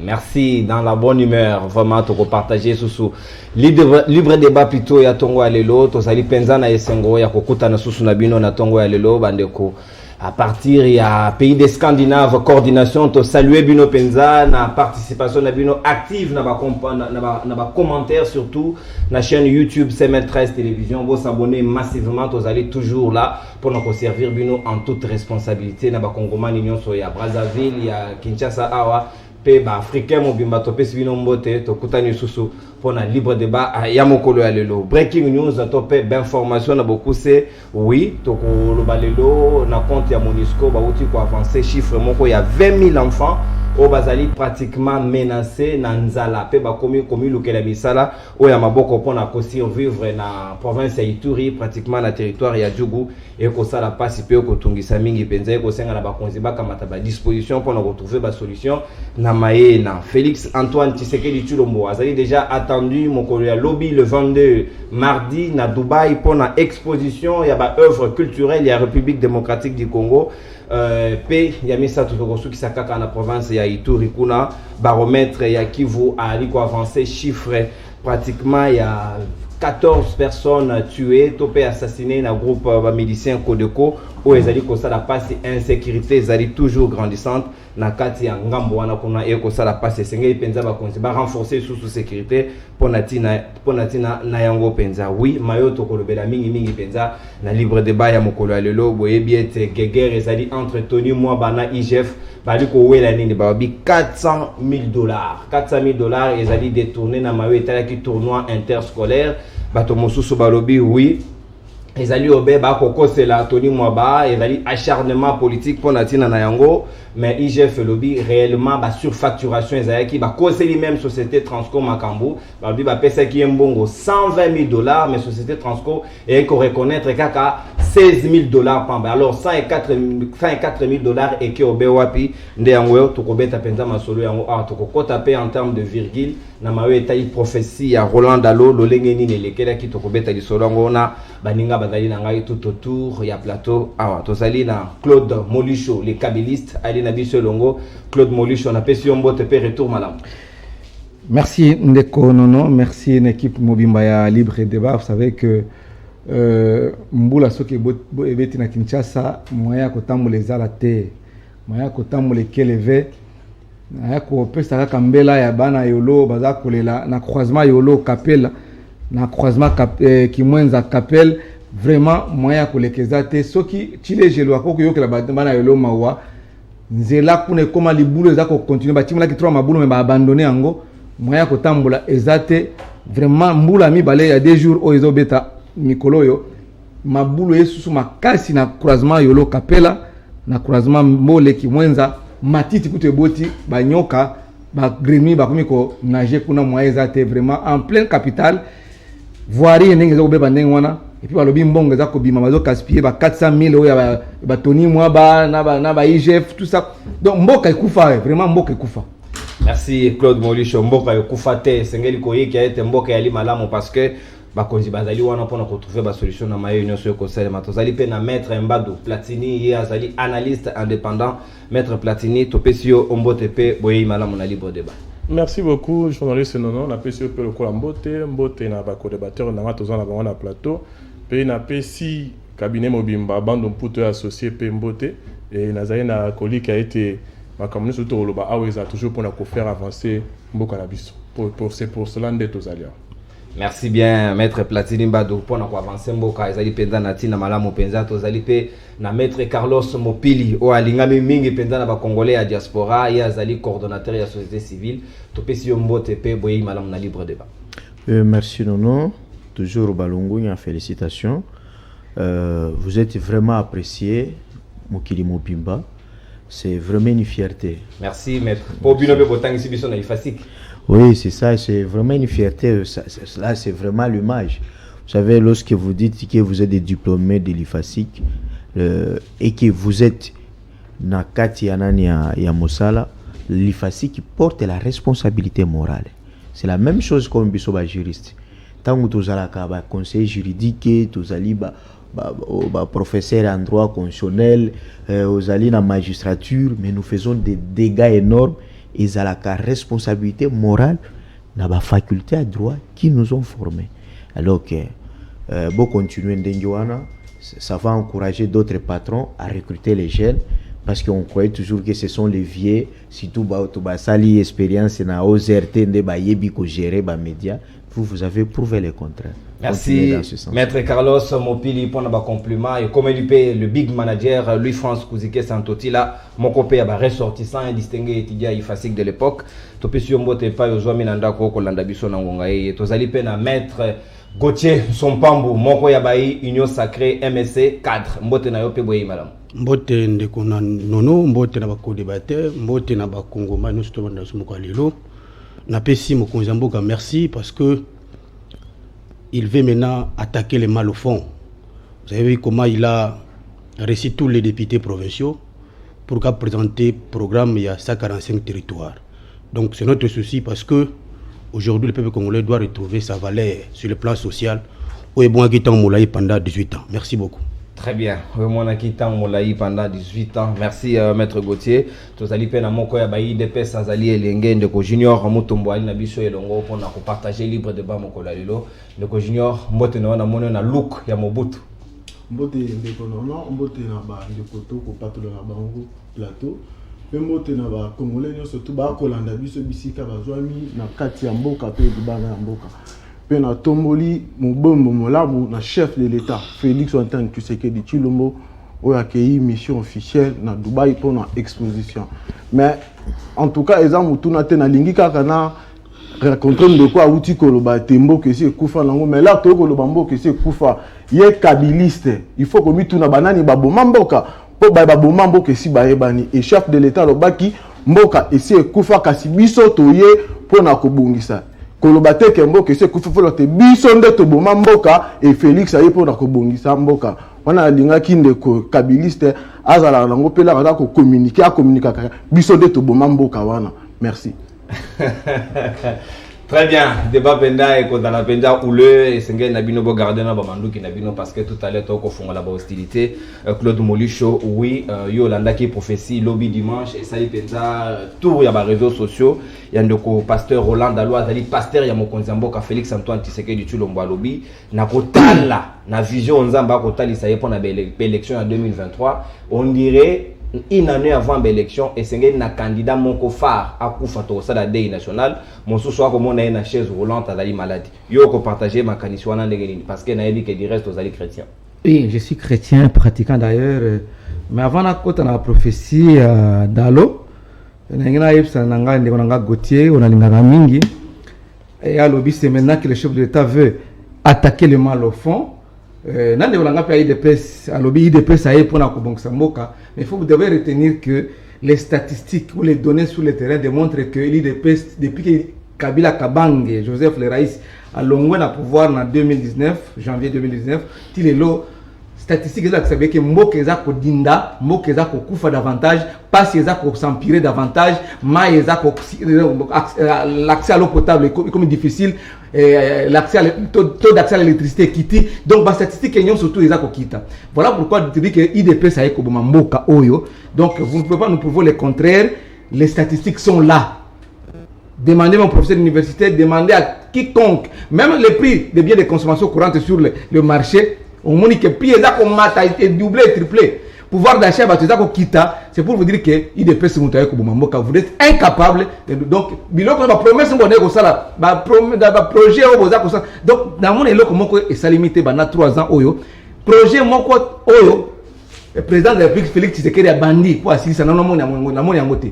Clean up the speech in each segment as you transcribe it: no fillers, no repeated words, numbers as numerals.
Merci, dans la bonne humeur, vraiment, tu partager sous libre débat plutôt, ya tongo ya lelo, to sali penza na esengo, ya kokuta na susu na bino na tongo ya lelo, bandeko. À partir ya pays des Scandinaves, coordination, to saluer bino penza, na participation na bino active, na ba commentaire surtout, na chaîne YouTube CML13 Télévision, vous s'abonner massivement, vous allez toujours là pour nous servir bino en toute responsabilité, na ba Congoman Union so ya Brazzaville, ya Kinshasa awa. Ba africain mobimba to pesi bino mbote to kutani susu pour na libre débat ya mokolo ya lelo. Breaking news to pe d'information na beaucoup c'est oui to ko lo balelo na compte ya MONUSCO ba uti ko avancer chiffre moko ya 20 000 enfants au bazali pratiquement menacés na nzala pe ba komi lukela misala o ya maboko pona ko survivre na province ya Ituri pratiquement na territoire ya Djougou et ko sala pasi pe ko tungisa mingi penza ko senga na ba konzi ba kamata ba disposition pour retrouver ba solution na maena. Félix Antoine Tshisekedi Tshilombo azali déjà attendu mokolo ya lobby le 22 mardi na Dubaï pour na exposition ya ba œuvre culturelle ya République démocratique du Congo. Pe ya misa tutokosu ki sakaka na province ya Ituri kuna baromètre ya Kivu ali ko avancer chiffre pratiquement ya 14 personnes tuées, topé assassinées dans le groupe miliciens Kodeko, où ils allaient comme ça la passe insécurité, ils allaient toujours grandissante. Na kati ya ngambo wana kuna eko sala passe sengeli penza ba konzi ba renforcer sous sécurité pour natina na yango penza. Oui, mayo to kolobela mingi penza na libre débat ya mokolo ya lelo boye biete guerre ezali entretenu moi bana IGF bali ko wela nini ba bi $400,000. $400,000 ezali détourné na mayo etala ki tournoi interscolaire bato mosusu balobi oui. Les alliés au ba koko c'est la Tony Mwaba, ils alliés acharnement politique pour natina na yango, mais IGF lobby réellement ba surfacturation ils alliés qui ba conseiller même société Transco Makambu, ba bi ba pesa qui mbongo $120,000 mais société Transco et qu'on reconnaître kaka $16,000 par alors $104,000 et qui obe wapi nde yango to kobeta penza masolo yango to kokota pe en termes de virgule na mawe taille prophétie ya Roland Dalo lolenge nini lekela ki to kobeta di solongo na baninga bazali na ngai tout autour ya plateau awa to sali na Claude Molicho les kabylistes ali na biso longo Claude Molicho na pesi mbote pe retour malam. Merci Ndeko Nono, merci une équipe Mobimba ya libre débat. Vous savez que mbula soki ebeti na Kinshasa moya kotambola ezala te moya kotambola keleve na ko pesa kaka mbela ya bana yolo baza kolela na croisement yolo Kapela na croisement Kimwenza Kapel vraiment moya kolekeza te soki chile jelo akoko yokela bana yolo mawa nzela kuna koma libulu za ko continuer batimula ki 3 mabulu me ba abandonner yango moya kotambola ezate vraiment mbula mi bale ya 2 jours o ezobeta mikoloyo mabulu yesusu makasi na croisement yolo Kapela na croisement Mbole Kimwenza matiti kutu eboti banyoka ba gremi ba komiko nager kuna moyeza te vraiment en pleine capitale voirie ndenge zo beba ndenge wana et puis balobi mbongo za ko bima mazo gaspiller ba 400,000 oya ba Tony Mwaba na ba IGF tout ça donc mboka ekufa vraiment mboka ekufa. Merci Claude Molicho. Mboka ekufa te sengeli koyeki ete mboka yali malamu parce que bakonzi bazali wana pona retrouver ba solution na mayo nyonso ko sele matozali pe na maître Mbado Platini ye azali analyste indépendant maître Platini to pesio ombote pe boye malamu na libre débat. Merci beaucoup journaliste Nono na pesio pe lokola mbote na ba co-débatteur na matozana ba na plateau pe na pesi cabinet Mobimba bando mputo associé pe mbote et nazali na colis qui a été ma commune surtout loba aweza toujours pour faire avancer mboka na biso pour cela ndeto zalia. Merci bien maître Platini Mbado pour na avancer mboka ezali penza na tina malamu penza tozali pe na maître Carlos Mopili o alingami mingi penza na ba congolais ya diaspora ya azali coordonnateur ya société civile to pesi mbote pe boyi malamu na libre débat. Merci Nono, toujours balongo en félicitations. Vous êtes vraiment apprécié Mokili Mobimba. C'est vraiment une fierté. Merci maître. Pour bino be botangi sibiso na ifasik. Oui, c'est ça, c'est vraiment une fierté. Là, c'est vraiment l'image. Vous savez, lorsque vous dites que vous êtes des diplômés de l'IFASIC et que vous êtes Nakati Anania Yamosala, l'IFASIC porte la responsabilité morale. C'est la même chose comme Bissoba juriste. Tant que vous avez un conseil juridique, vous avez un professeur en droit constitutionnel, vous avez la magistrature, mais nous faisons des dégâts énormes. ils ont la responsabilité morale dans la faculté à droit qui nous ont formés. Alors que bon continuer d'Indiana, ça va encourager d'autres patrons à recruter les jeunes parce qu'on croyait toujours que ce sont les vieux, surtout sali expérience na OZRT de bayebi ko gérer ba média. Vous avez prouvé le contraire. Merci, Maître Carlos Mopili, pour nos compliments. Et comme il dit, le big manager, Louis-France Kouzike Santotila, mon copain a ressortissant et distingué étudiant IFASIC de l'époque. Topi si on bote pas aux hommes n'anda ko kolanda biso na ngongaye. Tozali pe na Maître Gauthier Sompambu, mon koya bayi Union Sacrée MSC 4. Mbote na yo pe boye madame. Mbote ndeko na nono, mbote na bako débatteur, mbote na bakongo manu sto na sumoko lelo. Na pesi mokonzi mboka merci parce que il veut maintenant attaquer les mal au fond. Vous avez vu comment il a reçu tous les députés provinciaux pour présenter le programme. Il y a 145 territoires. Donc c'est notre souci parce que aujourd'hui le peuple congolais doit retrouver sa valeur sur le plan social. Pendant 18 ans. Merci beaucoup. Très bien. Mon akitan Moulaï pendant 18 ans. Merci Maître Gauthier. Tozali pe na moko ya bayi DPS azali elenge ndeko junior Mutombo ali na biso elongo pour na partager libre débat moko la lelo. Ndeko junior mbote na mona na look ya Mobutu. Mbote ndeko non mbote na ba ndeko to ko patola na bango plateau. Pe mbote na ba congolais surtout ba kolanda biso bisika bazwami na kati ya mboka pe libana ya mboka. Pe na tomboli mobombo molamu na chef de l'état Félix Antoine Tshisekedi Tshilombo oyo accueilli mission officielle na Dubaï pour une exposition. Mais en tout cas eza mutuna te na lingi kaka na rencontre de quoi outi koloba tembo que c'est kufa nango mais là to koloba mboka que c'est kufa ye kabiliste il faut que mituna banani baboma mboka po baboma mboka si bayebani et chef de l'état lobaki mboka et c'est kufa kasi biso toye pour na kobongisa kolobate kembo que c'est kufa te biso nde to boma mboka et Félix aye pour na kobongisa mboka wana linga kinde ko kabiliste azala nango pela ka ko communiquer a communiquer biso nde to boma mboka wana merci. Très bien, débat penda et dans la penda ou le et sengé nabino bo garder na bamandu ki nabino parce que tout à l'heure toko fonga la hostilité Claude Molicho oui yo landa ki prophétie lobby dimanche et ça penda tout ya ba réseaux sociaux ya ndoko pasteur Roland Dalois azali pasteur ya mokonzi mboka Félix Antoine Tshisekedi Tshilombo alobi na kotala na vision nzamba kotalisa ye pona élection en 2023 on dirait une année avant l'élection et c'est un candidat mon phare à Koufato ça la DEI national mon sous-soir comme on a une chaise roulante à la maladie yo ko partager ma caniswana parce que na dit que du reste aux alliés chrétiens. Oui, je suis chrétien pratiquant d'ailleurs mais avant la côte la prophétie d'Alo nangina yepsa nanga ndeko nanga Gauthier on a lingaka mingi et à l'obis c'est maintenant que le chef de l'État veut attaquer le mal au fond. Nande volanga pa IDPS à lobby IDPS aye pour na kobongisa mboka mais il faut vous devez retenir que les statistiques ou les données sur le terrain démontrent que l'IDPS depuis que Kabila Kabange Joseph Le Raïs a longé na pouvoir en 2019 janvier 2019 tilelo statistiques ça savait que mboka eza ko dinda mboka eza ko kufa davantage pas eza ko s'empirer davantage ma eza ko l'accès à l'eau potable est comme difficile l'accès taux d'accès à l'électricité quitté donc ba statistique ñom surtout eza ko kita voilà pourquoi tu dis que IDP ça ko boma mboka oyo donc vous ne pouvez pas nous prouver le contraire les statistiques sont là. Demandez à mon professeur d'université, demandez à quiconque même les prix des biens de consommation courante sur le marché. On m'a dit que prix a été doublé et triplé. Pouvoir d'achat, c'est pour vous dire que IDP vous êtes incapable. Donc, bilan la promesse on est ça là, projet donc dans mon élo comment est ça limité pendant 3 ans oyo. Projet moko oyo le président de la République Félix Tshisekedi a bandi pour assister na mon yangote.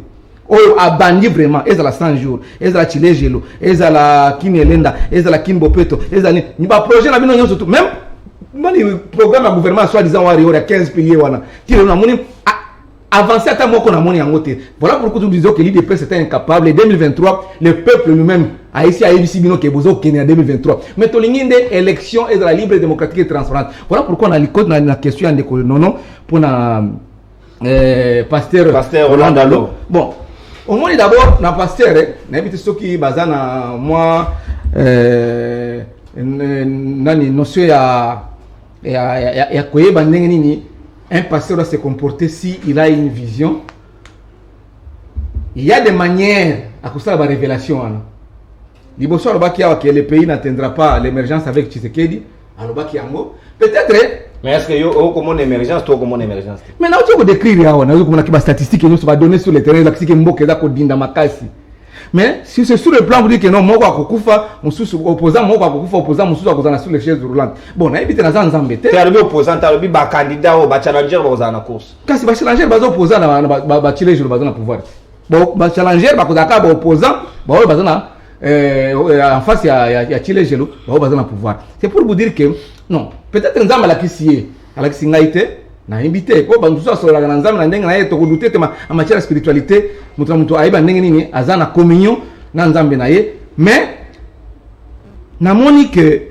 Oyo a bandi vraiment, ezala 100 jours, ezala Chilejelo, ezala Kinelenda, ezala Kimbopeto, ezala ni ba projet na bino nyonso tout même le programme du gouvernement soi-disant il y a 15 piliers avancé à ta moko na moni yango te. Voilà pourquoi nous disons que l'IDP c'était incapable. En 2023 le peuple lui-même a ici à ABC bino que bozo Kenya en 2023 mais to linginde élection et de la libre démocratique et transparente. Voilà pourquoi on a l'écoute dans la question de non pour na pasteur Roland Dalo. Bon au moins d'abord na pasteur na habite ceux qui bazana moi nani notion ya koyeba ndenge nini un pasteur doit se comporter si il a une vision il y a des manières à cause de la révélation. Liboso que le pays n'atteindra pas l'émergence avec Tshisekedi. Peut-être. Mais est-ce que yo comme une émergence, toi comme une émergence? Mais là, tu peux décrire, on a vu comme statistiques que nous va donner sur le terrain, là, qui est mboké da kodinda makasi. Mais si c'est sur le plan, vous dites que non, moi, Kokufa, mon sous opposant, moi, Kokufa, opposant, mon sous opposant sur les chaises roulantes. Bon, on a évité dans un embêté. Tu as le opposant, tu as le candidat ou challenger dans la course. Quand c'est challenger, bah opposant, bah tirer le bazar pouvoir. Bon, bah challenger, bah kodaka, opposant, bah bazar en face, il y a tirer le bah bazar pouvoir. C'est pour vous dire que non, peut-être un zamba la qui à la singaïté. Na invité ko bantu so la nzambe na ndenga na yeto ko douter en matière de spiritualité mutu aiba ndenge nini azana communion na nzambe na ye mais na moni que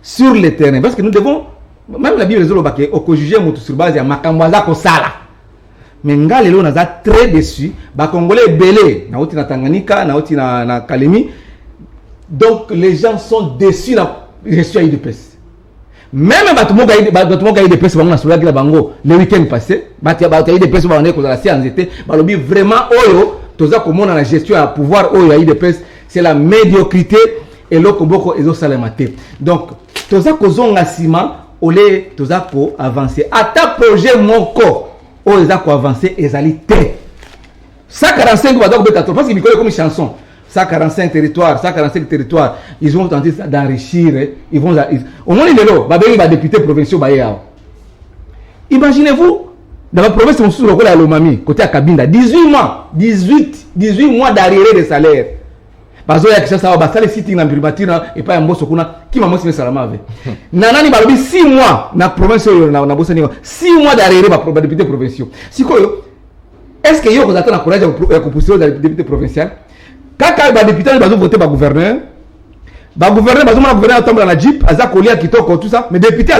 sur le terrain parce que nous devons même la Bible les olobake au juger mutu sur base ya makambo za ko sala mais ngale lo naza très déçu ba congolais belé na oti na Tanganyika na oti na Kalemi donc les gens sont déçus na gestion de paix. Même si vous avez des personnes qui ont bango le week-end passé, vous avez des personnes qui ont la science, vraiment, la gestion à pouvoir, c'est la médiocrité et le koboko et salamate. Donc, tout ça que vous avez avancer. À ta projet, mon corps, vous avez avancé et vous avez 145 parce qu'il y a comme une chanson. 145 territoires, 145 territoires, ils vont tenter d'enrichir, ils vont au moins il est là, il va député provincial Bayao. Imaginez-vous dans la province de Moussou à Lomami, côté à Kabinda, 18 mois d'arriéré de salaire. Bazo ya kisasa wa basale sitting na primature et pas mboso kuna kima mosi salama avec. Nanani balobi 6 mois na province na bossa ni 6 mois d'arriéré ba député provincial. Sikoyo est-ce que yo ko zatana courage ya ko pousser dans député provincial? Quand les députés ont voté par gouverneur, le gouverneur tombe dans la jeep, il a collé à Kitoko, tout ça, mais les députés ont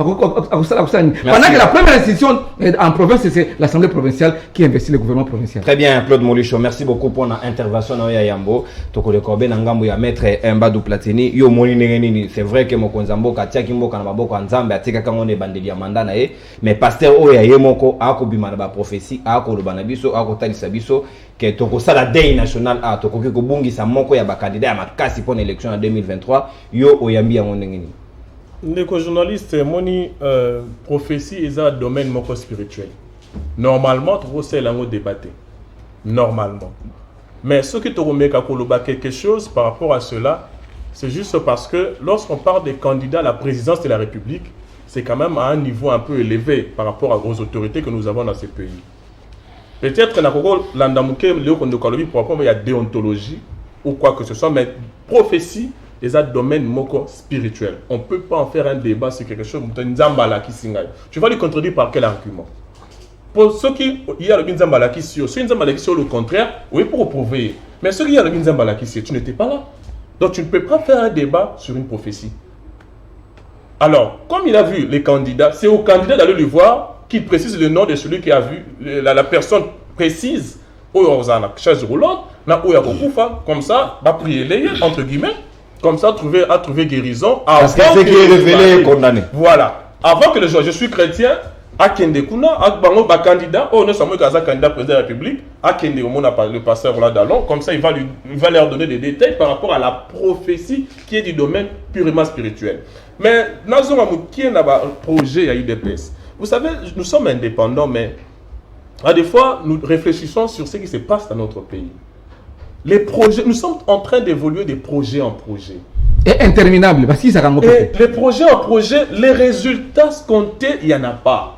pendant que la première institution en province, c'est l'Assemblée provinciale qui investit le gouvernement provincial. Très bien, Claude Molicho, merci beaucoup pour l'intervention dans Yambo. Toko le Corbe Nangambo ya maître Mbadou Platini. Yo moni nengeni, c'est vrai que Mokonzambo katia kimbo kana maboko nzambe atika kangone bandeli ya mandana e, mais pasteur oya yemoko ako bimana ba prophétie, ako lobana biso, ako talisa biso que toko sala day national a toko ki kobungisa moko ya ba candidat ya makasi pour l'élection en 2023 yo oyambi ya ngeni. Les journalistes, moni prophétie est un domaine moko spirituel. Normalement, trop c'est là où débattre. Normalement. Mais ce qui te remet à Koloba quelque chose par rapport à cela, c'est juste parce que lorsqu'on parle des candidats à la présidence de la République, c'est quand même à un niveau un peu élevé par rapport aux autorités que nous avons dans ces pays. Peut-être que il y a déontologie ou quoi que ce soit, mais prophétie est un domaine moko spirituel. On ne peut pas en faire un débat sur quelque chose. Tu vas lui contredire par quel argument? Pour ceux qui y a le Binzambalaki sur, ceux qui sur le contraire, oui, pour prouver. Mais ceux qui y a le Binzambalaki sur, tu n'étais pas là. Donc tu ne peux pas faire un débat sur une prophétie. Alors, comme il a vu les candidats, c'est au candidat d'aller le voir, qui précise le nom de celui qui a vu, la personne précise, où on a la chaise roulante, comme ça, va prier les, entre guillemets, comme ça, à trouver guérison. Parce que ce qui est révélé est condamné. Voilà. Avant que je suis chrétien, à Kende Kuna, à Bango, candidat, non seulement candidat président de la République, à Kende, le pasteur là d'Alon, comme ça, il va leur donner des détails par rapport à la prophétie qui est du domaine purement spirituel. Mais, dans qui est un projet à UDPS. Vous savez, nous sommes indépendants, mais à des fois, nous réfléchissons sur ce qui se passe dans notre pays. Les projets, nous sommes en train d'évoluer de projet en projet. Et interminable, parce que ça les projets en projet, les résultats comptés, il n'y en a pas.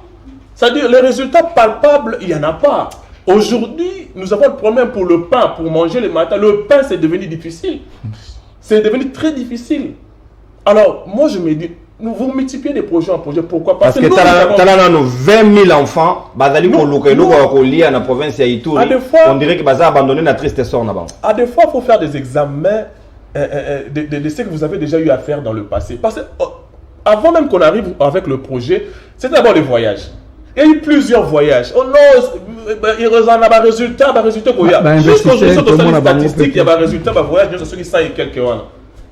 C'est-à-dire, les résultats palpables, il n'y en a pas. Aujourd'hui, nous avons le problème pour le pain, pour manger le matin. Le pain, c'est devenu difficile. C'est devenu très difficile. Alors, moi, je me dis, vous multipliez des projets en projet, pourquoi pas? Parce que tu as 20 000 enfants, dans la province de Ituri, on dirait que vous abandonné la tristesse. À des fois, il faut faire des examens de ce que vous avez déjà eu à faire dans le passé. Parce que avant même qu'on arrive avec le projet, c'est d'abord les voyages. Il y a eu plusieurs voyages. Oh non, il y a un résultat. Jusqu'au jour où statistique, il y a un résultat, un voyage, ceux qui savent quelqu'un.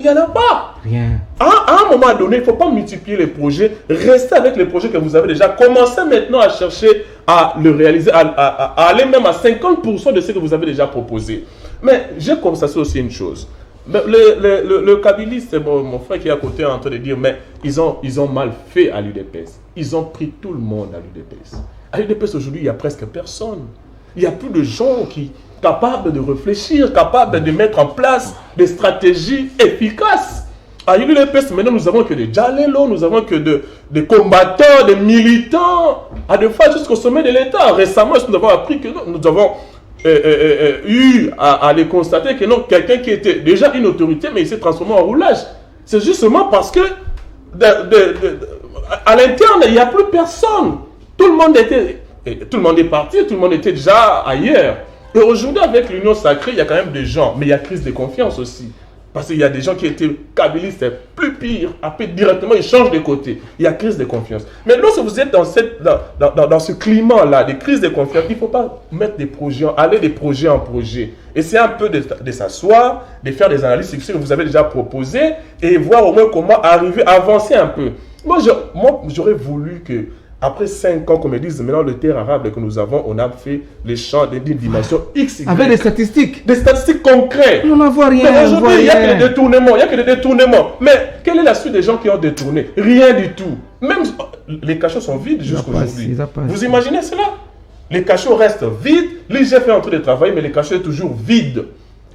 Il n'y en a pas. Rien. À un moment donné, il ne faut pas multiplier les projets. Restez avec les projets que vous avez déjà. Commencez maintenant à chercher à le réaliser, à aller même à 50% de ce que vous avez déjà proposé. Mais j'ai constaté aussi une chose. Le kabiliste, c'est mon frère qui est à côté en train de dire, mais ils ont mal fait à l'UDPS. Ils ont pris tout le monde à l'UDPS. À l'UDPS aujourd'hui, il n'y a presque personne. Il n'y a plus de gens qui capables de réfléchir, capables de mettre en place des stratégies efficaces. À l'UDPS, maintenant, nous avons que des Djalelo, nous avons que des combattants, des militants, à deux fois jusqu'au sommet de l'État. Récemment, nous avons appris que nous avons eu à les constater que non, quelqu'un qui était déjà une autorité, mais il s'est transformé en roulage. C'est justement parce que à l'interne, il n'y a plus personne. Tout le monde est parti, tout le monde était déjà ailleurs. Et aujourd'hui, avec l'Union Sacrée, il y a quand même des gens, mais il y a crise de confiance aussi. Parce qu'il y a des gens qui étaient kabylistes, plus pire, après directement ils changent de côté. Il y a crise de confiance. Mais lorsque vous êtes dans ce climat-là, de crise de confiance, il ne faut pas mettre des projets, aller de projet en projet. Et c'est un peu de s'asseoir, de faire des analyses sur ce que vous avez déjà proposé et voir au moins comment arriver à avancer un peu. Moi, j'aurais voulu que, après 5 ans, comme ils disent maintenant, le terre arabe que nous avons, on a fait les champs d'une dimension X. Avec des statistiques. Des statistiques concrètes. On n'en voit rien. Mais aujourd'hui, il n'y a que des détournements. Il n'y a que des détournements. Mais quelle est la suite des gens qui ont détourné? Rien du tout. Même les cachots sont vides jusqu'aujourd'hui. Vous imaginez cela? Les cachots restent vides. L'IGF est en train de travailler, mais les cachots sont toujours vides.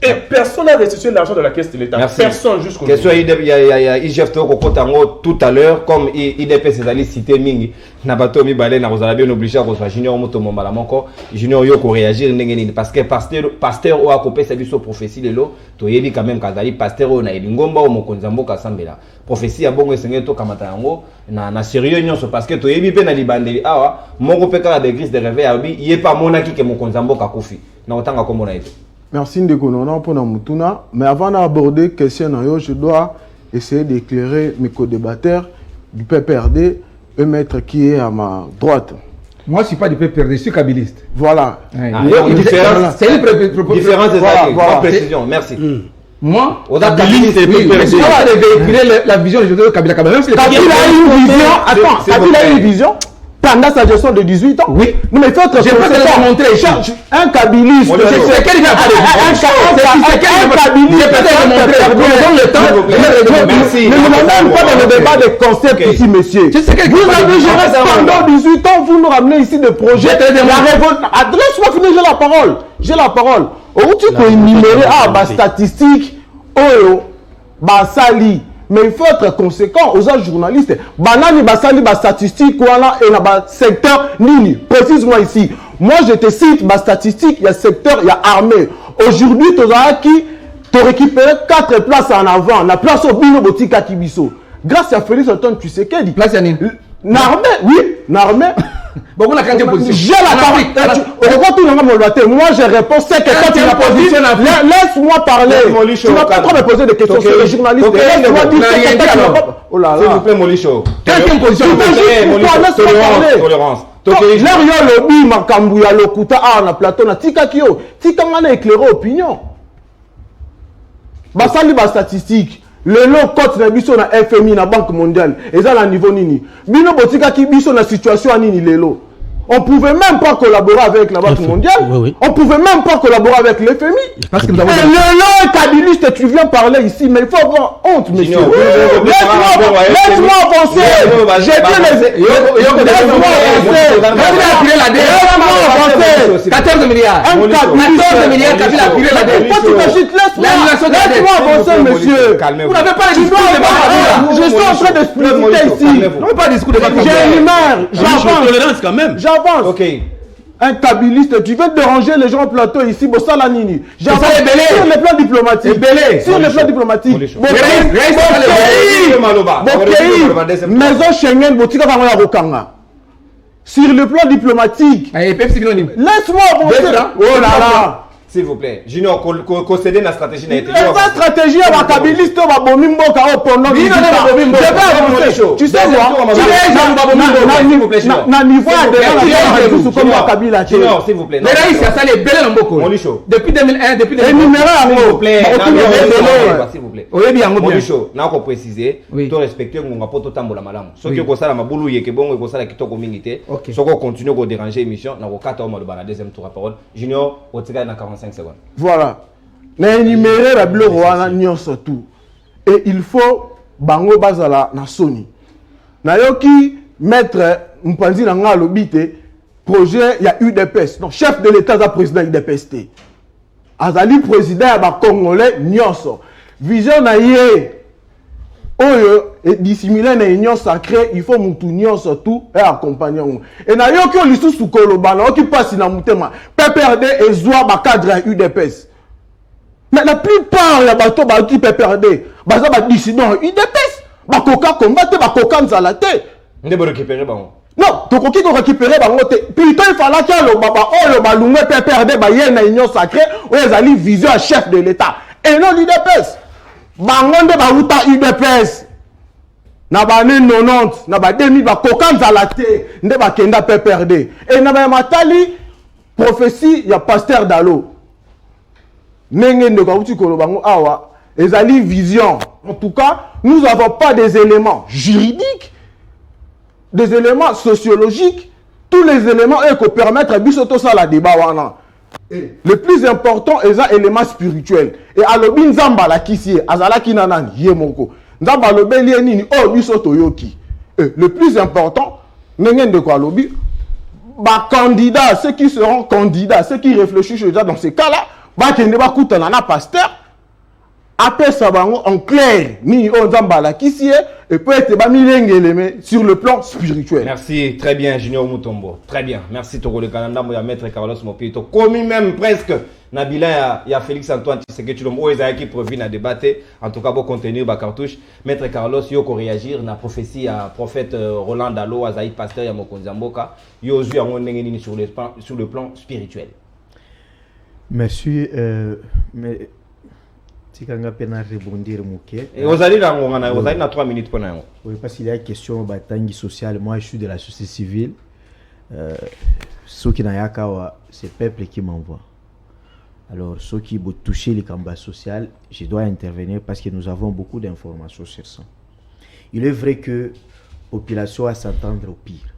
Et personne n'a restitué l'argent de la caisse de l'État. Personne jusqu'au question il y a IGF tout à l'heure, comme IDP c'est allé citer Mingi. Nabato mi balé na rozala bien obligé à reçoit junior moto mombala moko junior yo ko réagir ndenge parce que pasteur o akopé sa biso prophétie lelo to yebi quand même kazali pasteur o na ngomba o mokonza mboka sambela prophétie ya bongo esengé to kamata yango na sérieux nyonso parce que to yebi pe na libandeli awa moko pe kala de grise de réveil abi yé pas monaki ke mokonza mboka kofi na otanga kombo na ete. Merci Ndeko Nono pour la Mutuna. Mais avant d'aborder la question, je dois essayer d'éclairer mes co-débatteurs du PPRD, un maître qui est à ma droite. Moi, je ne suis pas du PPRD, je suis kabiliste. Voilà. C'est une différence de précision. Merci. Moi, on a kabiliste et PPRD. Je dois véhiculer la vision de Kabila. Kabila a une vision. Attends, Kabila a une vision. Pendant sa gestion de 18 ans. Oui. Non, mais il faut être je peux te le montrer. Un kabiliste. Un kabiliste. Ne nous même pas dans le débat des concepts ici, monsieur. Vous avez géré pendant 18 ans, vous nous ramenez ici des projets. Adresse-moi, finir, j'ai la parole. Où tu peux énumérer, statistique, sali. Mais il faut être conséquent aux journalistes. Banani basali bas statistique voilà et là secteur nini. Précise-moi ici. Moi je te cite bas statistique, il y a secteur, il y a armée. Aujourd'hui tu as qui tu récupéré 4 places en avant, la place au bino botika kibiso. Grâce à Félix Antoine Tshisekedi. Place à nini? L'armée, oui, l'armée. Bon, on a quand même j'ai la parole. Moi, je réponds, c'est que quand tu la position, laisse-moi parler. Tu vas pas trop me poser des questions sur les journalistes. Laisse-moi dire oh là là. S'il vous plaît, Molicho. Quelle position? Tolérance. L'air yo lobby makambu ya lokuta na plateau na tika kio. Tika ngana éclairer opinion. Basali ba statistique. Le lot cote na biso na FMI na Banque mondiale et ça à niveau nini bino botika ki biso na situation nini lelo on pouvait même pas collaborer avec la Banque mondiale. Oui. On pouvait même pas collaborer avec le FMI parce que nous avons le lot kabiliste tu viens parler ici mais il faut avoir honte monsieur. Laisse-moi avancer. J'ai dit laisse-moi avancer. 14 milliards. 14 milliards Kabila a tiré la dette. Pourquoi tu m'agites? Laisse-moi avancer monsieur. Vous n'avez pas le discours de Kabila. Je suis en train d'expliquer ici. Non pas discours de Kabila. J'ai une humeur. J'avance. Tolérance quand même. J'avance. Ok. Un kabiliste, tu veux déranger les gens au plateau ici, Bossala Nini. J'avance sur le plan diplomatique. Sur le plan diplomatique. Maison Schengen, Botika Vangoya Rokanga. Sur le plan diplomatique. Laisse-moi avancer. Oh là là. S'il vous plaît. Junior, concéder la stratégie n'a été. La stratégie à la Kabiliste va bomber Mboka pendant. Tu sais moi, na niveau de la Kabila. Junior, s'il vous plaît. Mais là, il s'est installé belle en Mboko. Depuis 2001, depuis 2001. S'il vous plaît. S'il vous plaît. Oui, bien, Monicho, n'a pas précisé. Tu respectes mon rapport au tambour la malam. Ce qui est comme ça, la maboulou yé que bon, et comme ça, la kitoko mingité. Ce qu'on continue à déranger l'émission, n'a pas 4 mois de la deuxième tour à parole. Junior, au tigre dans 45 secondes. Voilà. Na énumérer la bleu roi nyonso tout. Et il faut bango bazala na soni. Na yoki maître Mpanzi na nga lobité projet il y a UDPS. Donc chef de l'état da président UDPS té. Azali président ya ba congolais nyonso. Vision na yé oyo et dissimuler na union sacrée, il faut mutu nyonso tout et accompagner. Et na yoki o lisusu koloba na yoki passe na mutema. PPRD et zwa ba cadre UDPS. Mais la plupart ya bato ba qui PPRD, baza ba dissident UDPS, ba koka combattre, ba koka nzala té. Ndebo récupérer bango. Non, to koki ko récupérer bango té. Plutôt il fallait que le baba oyo ba lungwe PPRD ba yé na union sacrée, ou ezali vision à chef de l'état. Et non l'UDPS. Bango nde ba uta UDPS. Na ba ne 90, na ba 2000 ba koka nzala té, nde ba kenda PPRD. Et na ba matali prophétie ya pasteur Dalo. Ezali vision. En tout cas, nous n'avons pas des éléments juridiques, des éléments sociologiques, tous les éléments qui permettent à bisoto ça la débat. Le plus important est un élément spirituel. Et à l'obin Nzamba la kisi, azala kinanan yemoko. Nzamba l'obeli nini oh bisoto yoki. Le plus important, nengen de quoi l'obi, bah candidats, ceux qui seront candidats, ceux qui réfléchissent déjà dans ces cas-là. Pasteur après ça en clair ni Nzamba qui et peut être sur le plan spirituel. Merci très bien Junior Mutombo, très bien. Merci Togo le Canada ya maître Carlos Mopito. Comme même presque Nabila ya Félix Antoine Tshisekedi Tshilombo qui prévu na débattre en tout cas pour contenir ba cartouche. Maître Carlos yo ko réagir na prophétie à prophète Roland Dalo Azaï pasteur ya Mokonzi Mboka yo zu yango ndenge nini sur le plan spirituel. Merci, mais si on peut rebondir, et vous allez dans 3 minutes pour nous. Oui, parce qu'il y a une question de bataille sociale. Moi, je suis de la société civile. Ceux qui n'ont pas, c'est le peuple qui m'envoie. Alors, ceux qui veulent toucher les combats sociaux, je dois intervenir parce que nous avons beaucoup d'informations sur ça. Il est vrai que la population va s'entendre au pire.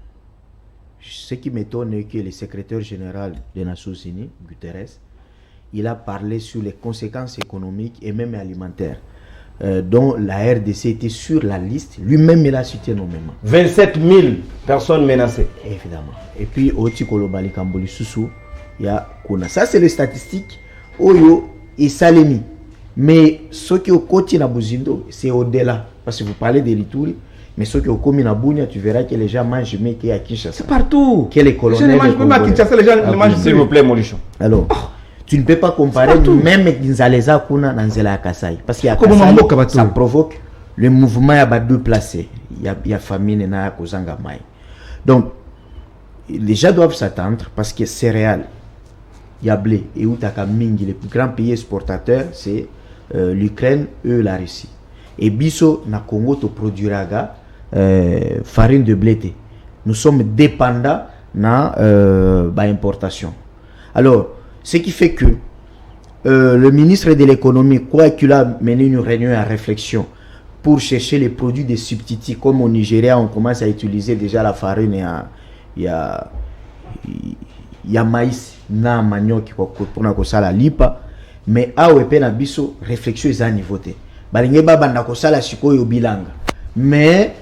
Ce qui m'étonne est que le secrétaire général des Nations Unies, Guterres, il a parlé sur les conséquences économiques et même alimentaires, dont la RDC était sur la liste. Lui-même, il a cité nommément. 27 000 personnes menacées. Évidemment. Et puis, au Tikolobali Kamboli Soussou, il y a Kona. Ça, c'est les statistiques. Oyo et Salemi. Mais ceux qui ont côté na Buzindo, c'est au-delà. Parce que vous parlez de l'Ituri. Mais ceux qui ont commis na Bounia, tu verras que les gens mangent mais qu'il y a Kinshasa. C'est partout. Que les colonels. Les gens ne mangent pas à Kinshasa, les gens ne mangent plus. S'il vous plaît, Molichon. Alors, tu ne peux pas comparer même Nzaleza Kuna Nanzela Kasai. Parce qu'il y a Kasai, ça provoque le mouvement à deux placés. Il y a famine na Kozanga Mai. Donc, les gens doivent s'attendre parce que céréales, il y a blé et Outaka Mingi, les plus grands pays exportateurs, c'est l'Ukraine et la Russie. Et Bisso, na Congo, to produiraga farine de blé. Nous sommes dépendants de l'importation. Alors, ce qui fait que le ministre de l'économie, quoi qu'il a mené une réunion à réflexion pour chercher les produits de substituts, comme au Nigeria, on commence à utiliser déjà la farine, il y a maïs, na manioc, pour na kosala lipa, mais à Wepe na biso, réflexion est à niveau. Balinge baba na kosala sikoyo bilanga. Mais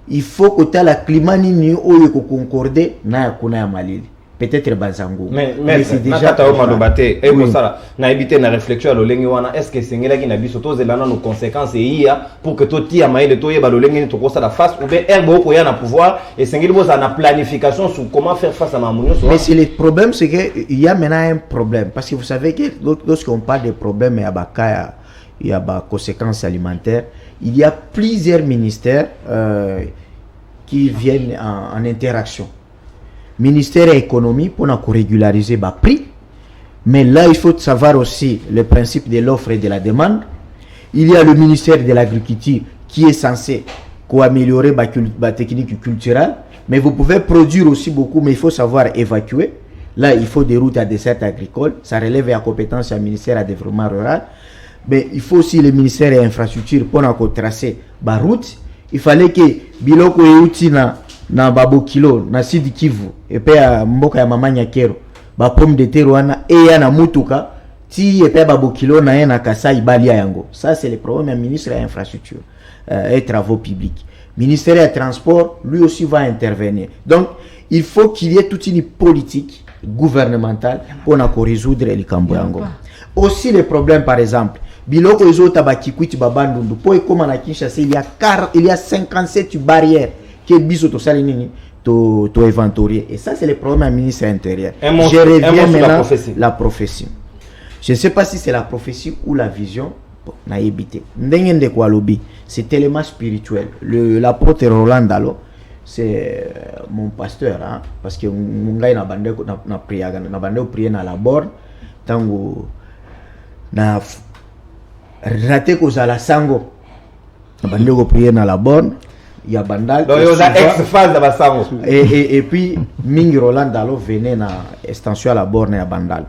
il faut que tu aies la climat ni oyo ko concorder na yakuna ya malili. Peut-être Bazango. Mais c'est déjà malobate et pour ça na éviter na réflexion lo lengi wana est-ce que sengela ki na biso to zelana nos conséquences et iya pour que to ti ya maïle to yeba lo lengi ni to ko la face ou bien herbe ko ya na pouvoir et sengeli bo za na planification sur comment faire face à mamunyo. Mais c'est le problème, c'est que il y a maintenant un problème parce que vous savez que lorsqu'on parle de problèmes ya bakaya il y a des conséquences alimentaires. Il y a plusieurs ministères qui viennent en interaction. Ministère de l'économie pour régulariser les prix. Mais là, il faut savoir aussi le principe de l'offre et de la demande. Il y a le ministère de l'Agriculture qui est censé améliorer la technique culturelle. Mais vous pouvez produire aussi beaucoup, mais il faut savoir évacuer. Là, il faut des routes à dessert agricole. Ça relève à la compétence du ministère du développement rural. Mais il faut aussi le ministère de l'infrastructure pour tracer la route. Il fallait que biloko euti na babo kilo na sidi Kivu et puis mboka ya mama Nyakero ba pomme de terre wana et ya na mutuka ti et puis babo kilo na na Kasai balia yango. Ça c'est le problème du ministre de l'infrastructure et travaux publics. Ministère des transports lui aussi va intervenir. Donc il faut qu'il y ait toute une politique gouvernementale pour résoudre les camboyango. Aussi les problèmes par exemple biloko ezota bakikuiti babandundu po ekoma na Kinshasa il y a 57 barrières que biso to sali nini to inventorier et ça c'est le problème du ministre intérieur. Je reviens maintenant la prophétie. Je ne sais pas si c'est la prophétie ou la vision na yebité. Ndenge ndeko alobi, c'est tellement spirituel. L'apôtre Roland Dalo, c'est mon pasteur hein, parce que ngai na bande na prier na la borne tango na raté kozala sango bande ko prier na la borne ya bandal donc il y a ex-phase de basango et puis Mingi Roland Dalo venait na extension à la borne ya bandal.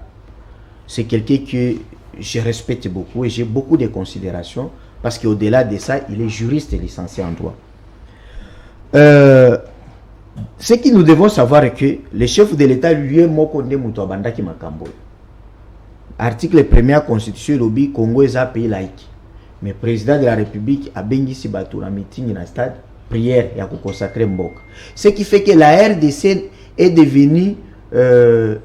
C'est quelqu'un que je respecte beaucoup et j'ai beaucoup de considération parce qu'au-delà de ça il est juriste et licencié en droit. Ce que nous devons savoir est que le chef de l'État lui est mokonde muto bandaki makambo. Article 1er constitution lobby Congo est un pays laïque. Mais le président de la République a bengi si batou na meeting na stade prière ya consacrer mboka. Ce qui fait que la RDC est devenue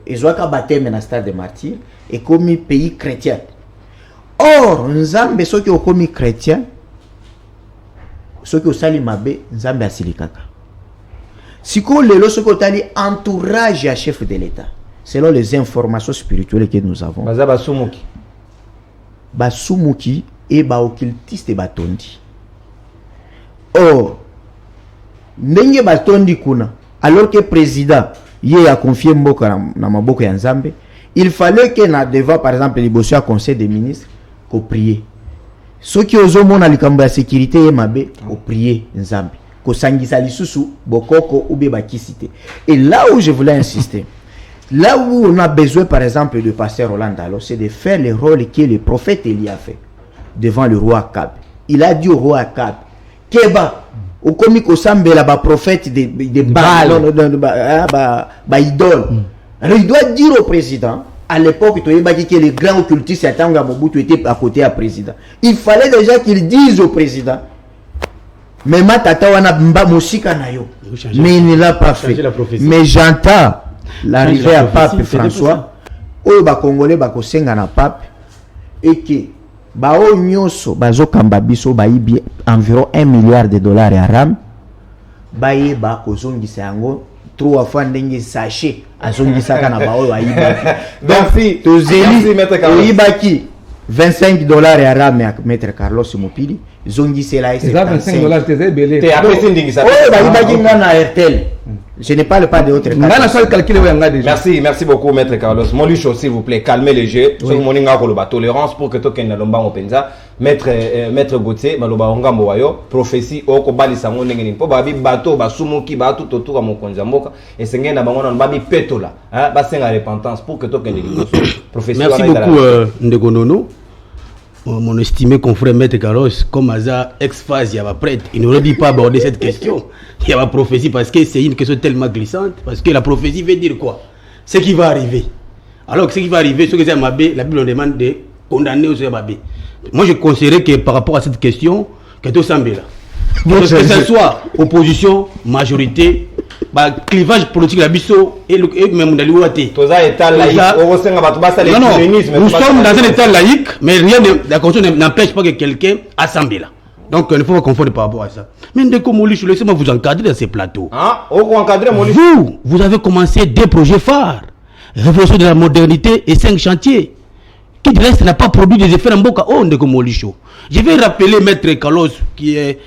ezwaka baptême na stade de martyrs et comme pays chrétien. Or nzambe soki okomi chrétien soki osali mabe nzambe asilikaka. Siko lelo soki otali entourage à chef de l'État. Selon les informations spirituelles que nous avons. Basumuki et occultiste et batondi. Or, ndenge batondi kuna, alors que le président y a confié mboka na maboko ya nzambe, il fallait que na devant par exemple les bossu à conseil des ministres ko prier. Ceux qui osent mona likambo ya sécurité et mabe ko prier nzambe, ko sangisa lisusu bokoko ou be bakisite. Et là où je voulais insister, là où on a besoin par exemple de pasteur Roland Dalo, c'est de faire le rôle que le prophète Élie a fait devant le roi Akab. Il a dit au roi Akab, Keba, au comique au sambela ba prophète de Baal, ba idole. Alors il doit dire au président, à l'époque, que les grands occultistes Atanga Mobutu étaient à côté du président. Il fallait déjà qu'il dise au président, mais ma tata wana mba musika na yo. Mais il ne l'a pas fait. Mais j'entends l'arrivée à Pape François, oyo ba Congolais ba kosenga na Pape et que ba o nyoso bazo kamba biso ba ibi environ $1 milliard à ram ba ye ba kozongisa yango 3 fois ndenge sachet azongisa kana ba oyo ayiba. Merci. Tozeli oyibaki $25 à ram ya Maître Carlos Mopili zongise la c'est $25 t'es belé. T'es après ndingisa. Oh ba yibaki ngana RTL. Je ne parle pas de autres cas. Merci beaucoup, Maître Carlos. Molucho, s'il vous plaît, calmez les jeux. Sur mon tolérance pour que token na lomba openza. Maître Gauthier, maloba ongambo wayo, prophétie oko bali sango ngeni. Po babi bato ba sumuki ba tout autour à mon konzamboka et sengen na bango na babi petola. Hein, ba senga repentance pour que token prophétie. Merci beaucoup Ndeko Nono. Mon estimé confrère Maître Carlos, comme Aza, ex-phase, il y a prêtre, il n'aurait dit pas aborder cette question. Il y a la prophétie parce que c'est une question tellement glissante. Parce que la prophétie veut dire quoi? Ce qui va arriver. Alors que ce qui va arriver, ce que c'est Mabé, la Bible nous demande de condamner aux Mabé. Moi je considère que par rapport à cette question, que tout semble là. Que ce soit opposition, majorité, clivage politique la biso et même dans l'UAT. Nous sommes dans un état laïque, mais rien de la constitution n'empêche pas que quelqu'un assemble là. Donc il ne faut pas confondre par rapport à ça. Mais Ndeko Molucho, laissez-moi vous encadrer dans ces plateaux. Vous avez commencé des projets phares. Révolution de la modernité et 5 chantiers. Qui de reste n'a pas produit des effets en Mboka. Oh Ndeko Molucho. Je vais rappeler Maître Carlos qui est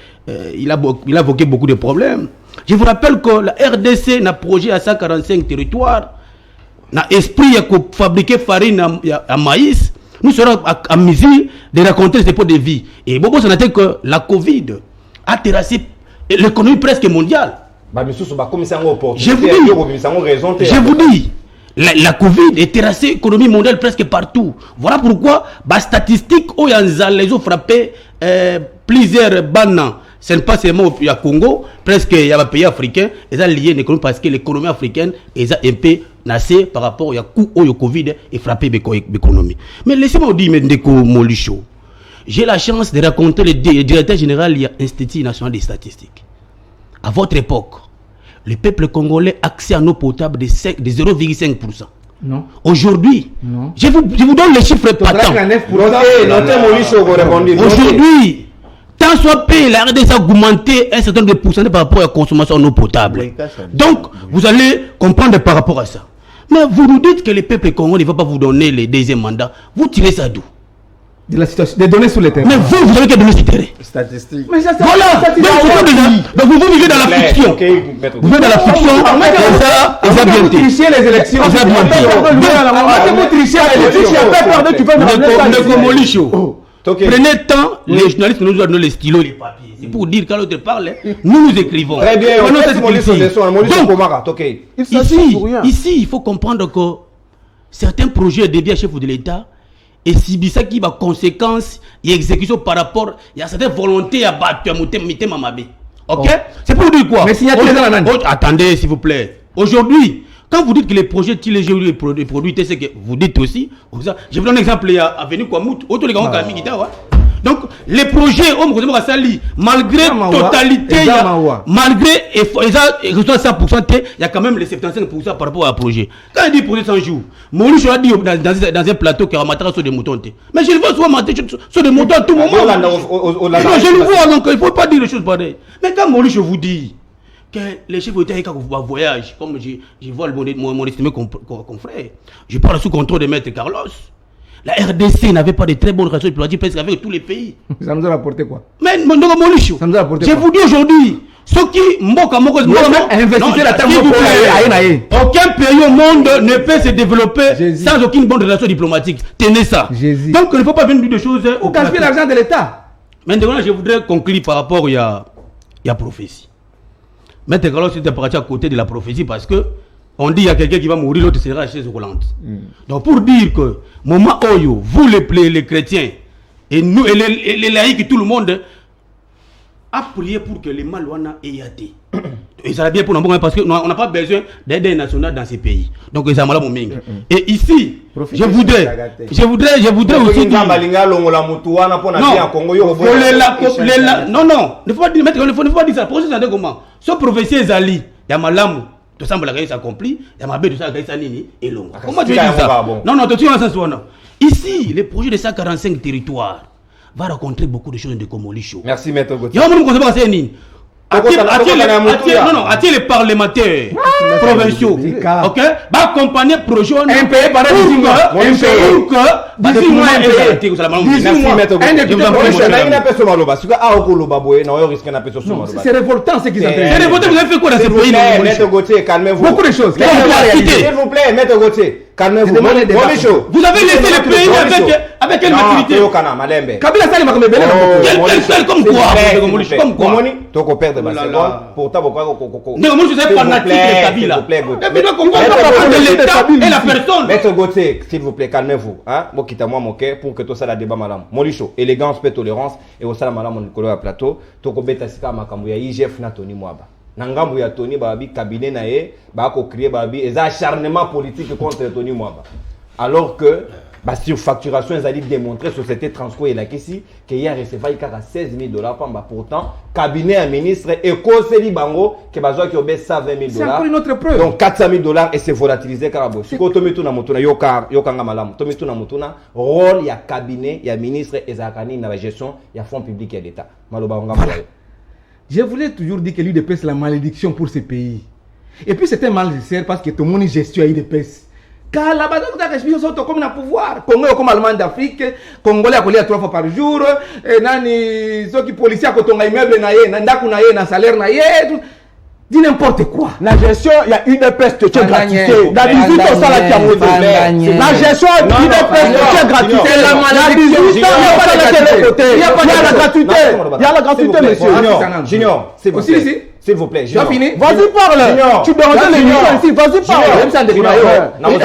il a évoqué beaucoup de problèmes. Je vous rappelle que la RDC n'a projet à 145 territoires. na esprit à fabriquer farine à maïs, nous serons à mesure de raconter ces pots de vie. Et Bobo, ça n'a été que la Covid a terrassé l'économie presque mondiale. Je vous dis, la Covid a terrassé l'économie mondiale presque partout. Voilà pourquoi, les statistiques où les ont frappé plusieurs bannes. Ce n'est pas seulement au Congo, presque il y a des pays africains, ils ont lié l'économie parce que l'économie africaine est un peu nassée par rapport au coup où le Covid a frappé l'économie. Mais laissez-moi dire, Ndeko Molicho, j'ai la chance de rencontrer le directeur général de l'Institut national des statistiques. À votre époque, le peuple congolais a accès à l'eau potable de 0,5%. Non. Aujourd'hui, non. Je vous donne les chiffres patents. Aujourd'hui, tant soit payé, la RDC a augmenté un certain nombre de pourcentage par rapport à la consommation en eau potable. Donc, vous allez comprendre par rapport à ça. Mais vous nous dites que le peuple congolais ne va pas vous donner le deuxième mandat. Vous tirez ça d'où? De la situation, des données sur le terrain. Mais vous avez que données sur le terrain. Statistique. Mais ça, voilà. Donc vous vivez dans la fiction. Vous vivez dans la fiction. Vous trichez les élections. Prenez le temps, les journalistes nous donnent les stylos et les papiers. C'est pour dire quand l'autre parle, nous écrivons. Très bien, ici, il faut comprendre que certains projets dédiés à chef de l'État, et si ça qui a conséquences et exécution par rapport, il y a certaines volontés à battre, à monter mamabé. Ok? C'est pour dire quoi? Mais attendez, s'il vous plaît. Aujourd'hui, quand vous dites que les projets, les produits, c'est ce que vous dites aussi. Je vous donne un exemple, il y a Avenue Kwamout, autour des grands camis. Donc, les projets, malgré totalité, malgré résultat 100%, il y a quand même les 75% par rapport à projet. Quand il dit projet 100 jours, Moulouche a dit dans un plateau qu'il y a un sur des moutons. Mais je le vois souvent mater sur des moutons à tout moment. Je le vois, donc il ne faut pas dire les choses pareilles. Mais quand Moulouche vous dit que les chefs d'État, quand vous voyagent, comme je vois mon estimé confrère, je parle sous contrôle de Maître Carlos. La RDC n'avait pas de très bonnes relations diplomatiques presque avec tous les pays. Ça nous a rapporté quoi? Mais je vous dis aujourd'hui, ceux qui investissez la terre. Aucun pays au monde ne peut se développer sans aucune bonne relation diplomatique. Tenez ça. Donc il ne faut pas venir des choses. Vous gaspillez l'argent de l'État. Maintenant, je voudrais conclure par rapport à prophétie. Maître Carlos est parti à côté de la prophétie parce que on dit qu'il y a quelqu'un qui va mourir, l'autre sera à chaise roulante. Donc pour dire que, moment oyo, vous les chrétiens, et nous, et les laïcs, et tout le monde, a prié pour que les Malouana aient été. Et ça va bien pour nous, parce qu'on n'a pas besoin d'aide nationale dans ces pays. Donc ça m'a Et ici, je voudrais aussi dire... Non, il ne faut pas dire ça. Pour ça, comment? Ce prophétie est Ali, il y a Malamu. Tout ça, ça accompli. Il y a ma bête, tout ça, et long. Comment tu veux dire ça? Non, tu vois ça. Ici, le projet de 145 territoires va rencontrer beaucoup de choses de Komolicho. Merci, Maître Gauthier. Attire les parlementaires provinciaux, ok, va accompagner le projet un pays par c'est révoltant ce qu'ils ont fait. C'est révoltant, vous avez fait quoi dans ce pays? Maître Gauthier, calmez-vous. Beaucoup de choses. S'il vous plaît, Maître Gauthier, calmez-vous. Vous avez laissé le pays avec quelle maturité? Kabila Sali m'a comme quoi? Toko perdre ma seconde. Pourtant, je suis fanatique de Kabila. Et la personne. Maître Gauthier, s'il vous plaît, calmez-vous. Moi, quitte-moi mon cœur pour que tout ça la débat madame. Molicho, élégance, paix, tolérance. Et au salon madame, on est à plateau. Toko beta sika makambu ya IGF na Tony Mwaba. Nangambu ya Tony Babi, cabinet nae, bako crier Babi, et acharnement politique contre Tony Mwaba. Alors que, surfacturation, ils allaient démontrer société Transco et la Kessi qu'il y a recevé $16 000 pourtant cabinet à ministre et conseiller bango que besoin qui obéit $120 000. C'est encore une autre preuve. Donc $400 000 et c'est volatilisé carabo. Si ko tomi tuna mutuna yokanga malamu. Tomi tuna mutuna rôle ya cabinet ya ministre et zakani na la gestion ya fonds publics et d'État. Maloba ngam. Je voulais toujours dire que l'UDPS c'est la malédiction pour ce pays. Et puis c'était mal nécessaire parce que tout le monde est gestion à l'UDPS. Car la base de la respiration sont comme un pouvoir. Congo comme Allemagne d'Afrique, Congolais à coller 3 fois par jour, et nani ceux qui policiers à coton immeuble naie, nandaku naie, na salaire naie. Dis n'importe quoi. La gestion, il y a une peste qui est gratuité. La 18 ans, ça la qui a monté. La gestion, une peste qui est gratuité. La 18 ans, il y a la gratuité. Il y a la gratuité, monsieur. Junior, s'il vous plaît. S'il vous plaît, tu as fini? Vas-y, parle. Tu déranges l'émission ici. Vas-y, parle. Même ça,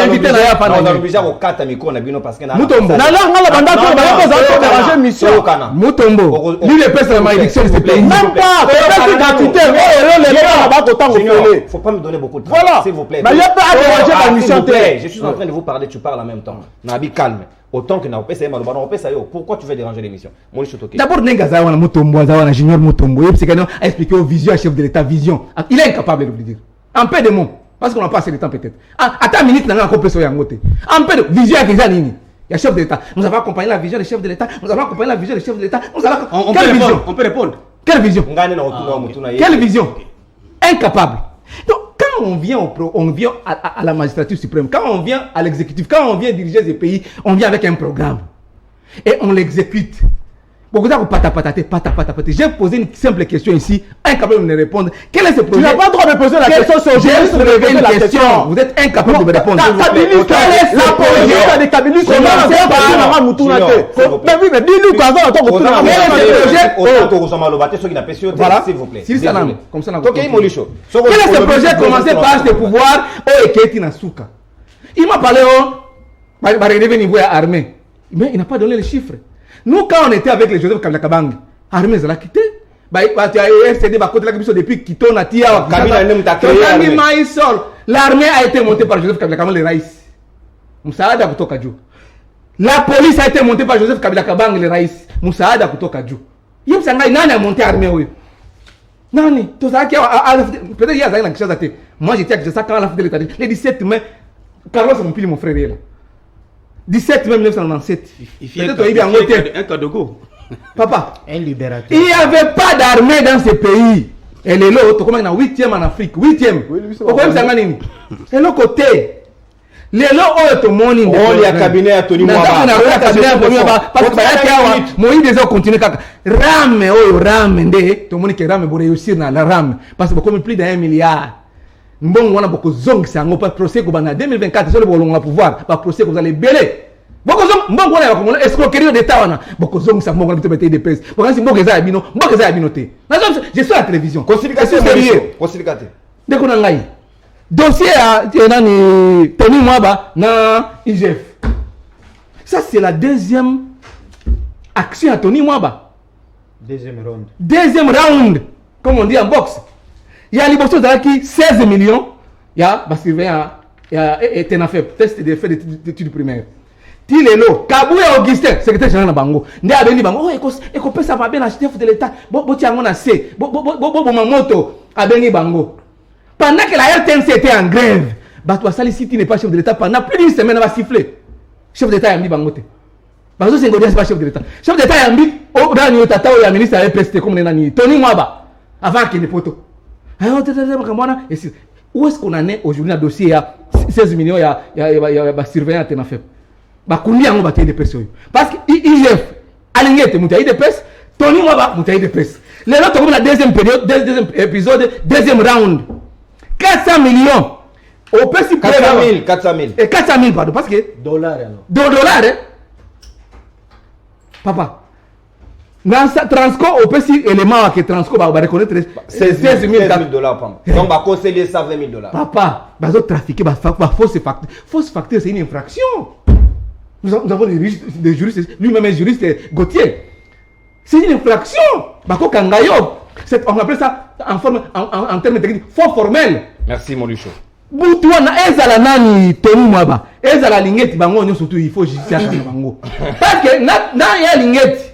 invité là, pas on a obligé au 4 micro, parce que Mutombo. Mutombo. Lui, le pèse la malédiction de ce pays. Même pas. C'est gratuité. Faut pas me donner beaucoup de temps. Voilà. S'il vous plaît. Mais il n'y a pas à déranger la mission. Je suis en train de vous parler, tu parles en même temps. Nabi, calme. Autant que n'a pas essayé, pourquoi tu veux déranger l'émission? D'abord, Nengazawa, Mutombo, Zawa, Junior Mutombo, il a expliqué au vision, chef de l'État, vision. Il est incapable de le dire. En peu de mots. Parce qu'on n'a pas assez de temps peut-être. À ta minute, on a encore plus de yangote. En peu de vision avec les années. Il y a chef de l'État. Nous avons accompagné la vision des chefs de l'État. Nous avons accompagné la vision des chefs de l'État. On peut répondre. Quelle vision? Quelle vision? Incapable. Donc, quand on vient à la magistrature suprême, quand on vient à l'exécutif, quand on vient diriger ces pays, on vient avec un programme. Et on l'exécute. J'ai posé une simple question ici, incapable de me répondre. Quel est ce projet? Tu n'as pas le droit de me poser la question sur une question. Vous êtes incapable de me répondre. La police des Kabylistes, mais oui, mais dis-nous quoi, on attend voilà, s'il vous plaît. Comme ça, quel est ce projet commencé par ce pouvoir au Eketi Nasuka? Il m'a parlé au niveau armé, mais il n'a pas donné les chiffres. Nous, quand on était avec les Joseph Kabila Kabang, l'armée les a quittés. Depuis Kito Natia, l'armée a été montée par Joseph Kabila Kabang, les Raïs. Moussaada kutoka juu. La police a été montée par Joseph Kabila Kabang, les Raïs. Moussaada kutoka juu. Nani a monté l'armée? Nani? Peut-être qu'il y a quelque chose à dire. Moi, j'étais avec ça quand la fin de l'État. Le 17 mai, Carlos a mon frère là. 17 mai 1997. Un Kadogo. Papa, un libérateur. Il n'y avait pas d'armée dans ce pays. Et les lots, comment il y a 8e en Afrique? 8e. Et l'autre côté. Les lots, tout le monde. On y a cabinet à Tony Mwaba. Parce que Moïse déjà continue. Rame, rame, tout le monde qui rame pour réussir dans la rame. Parce que comme plus d'1 milliard. Bon, on a beaucoup de zong, c'est un procès qu'on a en 2024, c'est le bon pouvoir, pas procès que vous allez belé. Beaucoup de zong, bon, on a escroquerie d'État, beaucoup de zong, ça m'a dit des pèses. Pour l'instant, bon, que abinoté. Je suis à la télévision. Consilicate. Dès qu'on a dossier à Tony Mwaba, na IGF. Ça, c'est la deuxième action à Tony Mwaba. Deuxième round, comme on dit en boxe. Il y a l'immobilier qui 16 millions. Il y a Tenafep, test de fait d'études primaires. Tilelo, Kaboué Augustin, secrétaire général de Bango. Né a béni Bango, et ça va bien la chef de l'État. Botiango na C, Mamoto a béni Bango. Pendant que la RTNC était en grève, Bato Saliciti n'est pas chef de l'État pendant plus d'une semaine, elle va siffler. Chef d'État a mis Bangote. Bazo Sengodia, c'est pas chef de l'État. Chef d'État a mis au Daniel Tata ou la ministre à l'EPST comme les Nani. Tony Mwaba, avant qu'il ne poto. Où est-ce qu'on en est aujourd'hui dans le dossier? Il y a 16 millions, il y a surveillant à Tenafep. Combien on va payer des personnes? Parce que IGF, aligné, il y a des personnes. Tony Mwaba, il y a des personnes. Les autres, comme la deuxième période, deuxième épisode, deuxième round. 400 millions. Au PC 400 000. Et 400 000, pardon, parce que. Dollars, $, hein? Papa. Dans ce Transco, au petit élément que Transco va reconnaître 16 000 $. Donc, on va conseiller ça $20 000. Papa, il va trafiquer, fausse facture. Fausse facture, c'est une infraction. Nous avons des juristes, lui-même un juriste, Gauthier. C'est une infraction. On appelle ça en termes techniques faux formel. Merci, Molucho. Boutouana, ezala nani Tony Mwaba. Ezala lingeti bango, surtout il faut justice à bango. Parce que na ya lingeti.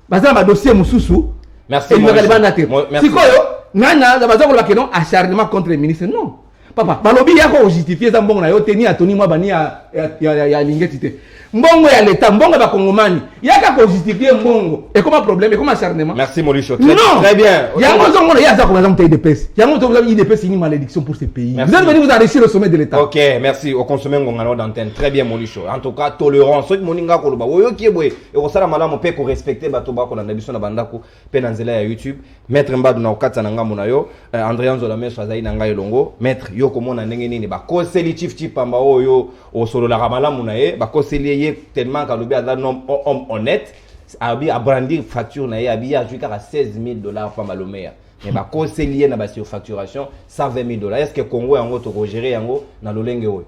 Bazala ba dossier mususu. Merci. Si quoi yo, nana baza ko la non acharnement contre les ministres non. papa balobi yako justifier za mbongo na yo teni atoni mwa bani ya lingeti te mbongo ya leta mbongo ba kongomani yaka ko justifier mbongo et comment problème et comment acharnement. Merci Molisho. Très bien. Yango zongo ya za ko bazam te IDPS yango to bazam IDPS c'est une malédiction pour ce pays. Vous êtes venu vous enrichir au sommet de l'état. OK, merci au consommer ngongano d'antenne. Très bien Molisho. En tout cas tolérance so moninga ko loba oyo kiebwe e ko sala malamu pe ko respecter bato ba ko na biso na bandako pe na nzela ya YouTube. Maître Mbadu na okatsa na ngambo na yo André Nzola meso azali na ngai longo maître yo komona ndenge nini ba koseli chief pamba oyo o solo la malamu na ye ba koseli tellement qu'à l'objet d'un homme honnête, à brandir facture na ya jusqu'à $16,000 par malomea. Mais bah c'est lié na ba surfacturation $120,000. Est-ce que Congo yango to gérer yango na lolenge oyo?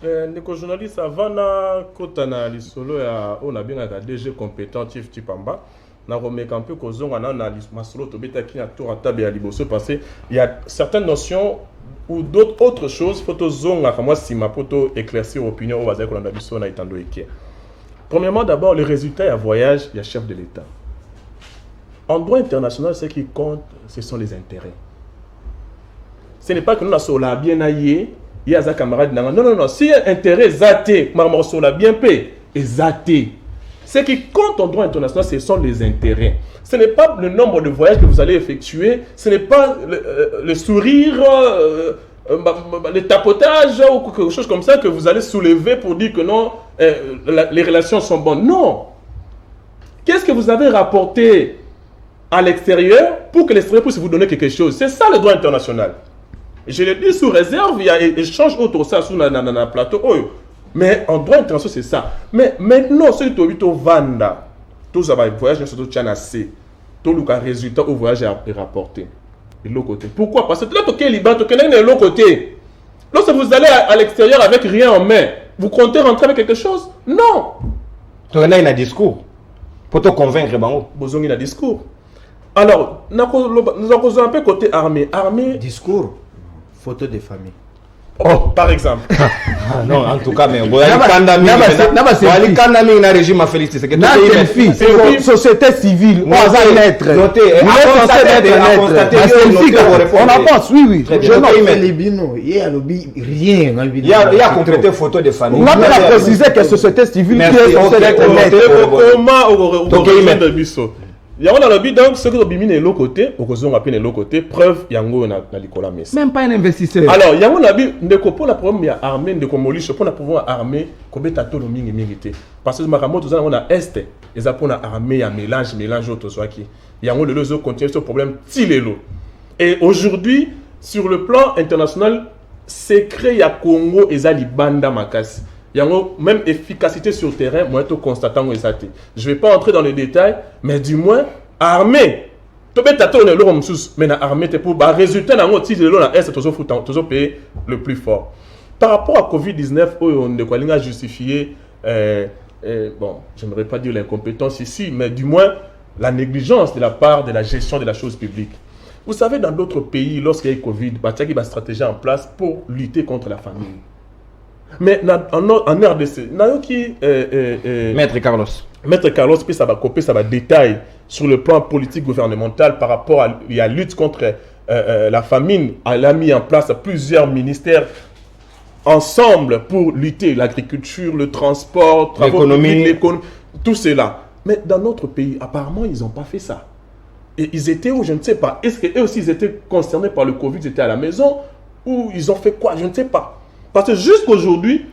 Ndeko journaliste avant na kotana lisolo ya on a bien ka DG compétent Chief Pamba na remeka un peu kozonga na masolo to beta ki na tour à table ya liboso parce il y a certaines notions ou d'autres autres choses photo zonga moi si ma photo éclaircir opinion au bazai ko na biso na itando eke. Premièrement d'abord le résultat ya voyage ya chef de l'État. En droit international ce qui compte ce sont les intérêts. Ce n'est pas que nous na sola bien aillé il y a des camarades non si intérêt zaté marmor sola bien paix et zaté. Ce qui compte en droit international, ce sont les intérêts. Ce n'est pas le nombre de voyages que vous allez effectuer, ce n'est pas le sourire, le tapotage ou quelque chose comme ça que vous allez soulever pour dire que non, les relations sont bonnes. Non. Qu'est-ce que vous avez rapporté à l'extérieur pour que l'extérieur puisse vous donner quelque chose? C'est ça le droit international. Je le dis sous réserve, il y a échange autour de ça sur le plateau. Mais en droit international, c'est ça. Mais maintenant, ceux qui ont Vanda, tous les voyages, nous sommes tous tout le résultat au voyage est rapporté. De l'autre côté. Pourquoi? Parce que là, tu es libre, tu es de l'autre côté. Lorsque vous allez à l'extérieur avec rien en main, vous comptez rentrer avec quelque chose? Non. Tu as un discours. Pour te convaincre, vous avez un discours. Alors, nous avons un peu côté armée. Discours, photo de famille. Oh, par exemple. Non, en tout cas, mais na régime a félicité. C'est que c'est société civile. On va naître. On en pense, oui. Il y a rien. Il y a complété photo de famille. On a précisé que société civile qui est censée être naître. Il y a un but donc ce que vous avez l'autre côté, au cas où on appelle l'autre côté, preuve il y a un Nicolas Messi. Même pas un investisseur. Alors il y a un but de pour la première armée de Komolish pour la pouvoir armée comme état le mingi mérité. Parce que Makamoto on a est et ça pour la armée à mélange autre soit qui. Il y a un le réseau continue ce problème tilelo. Et aujourd'hui sur le plan international c'est créé à Congo et Zali Banda Makasi. Il y a même efficacité sur le terrain, moi, je constate. Je ne vais pas entrer dans les détails, mais du moins, armée. Tu peux t'attendre le mais l'armée, pour le résultat, tu toujours payer le plus fort. Par rapport à Covid-19, on a justifié, bon, je n'aimerais pas dire l'incompétence ici, mais du moins, la négligence de la part de la gestion de la chose publique. Vous savez, dans d'autres pays, lorsqu'il y a eu Covid, il y a une stratégie en place pour lutter contre la famine. Mais en RDC, Maître Carlos, puis ça va couper, ça va détailler sur le plan politique gouvernemental par rapport à la lutte contre la famine. Elle a mis en place plusieurs ministères ensemble pour lutter l'agriculture, le transport, l'économie, tout cela. Mais dans notre pays, apparemment, ils n'ont pas fait ça. Et ils étaient où, je ne sais pas. Est-ce qu'eux aussi, ils étaient concernés par le Covid, ils étaient à la maison ou ils ont fait quoi, je ne sais pas. Parce que jusqu'aujourd'hui,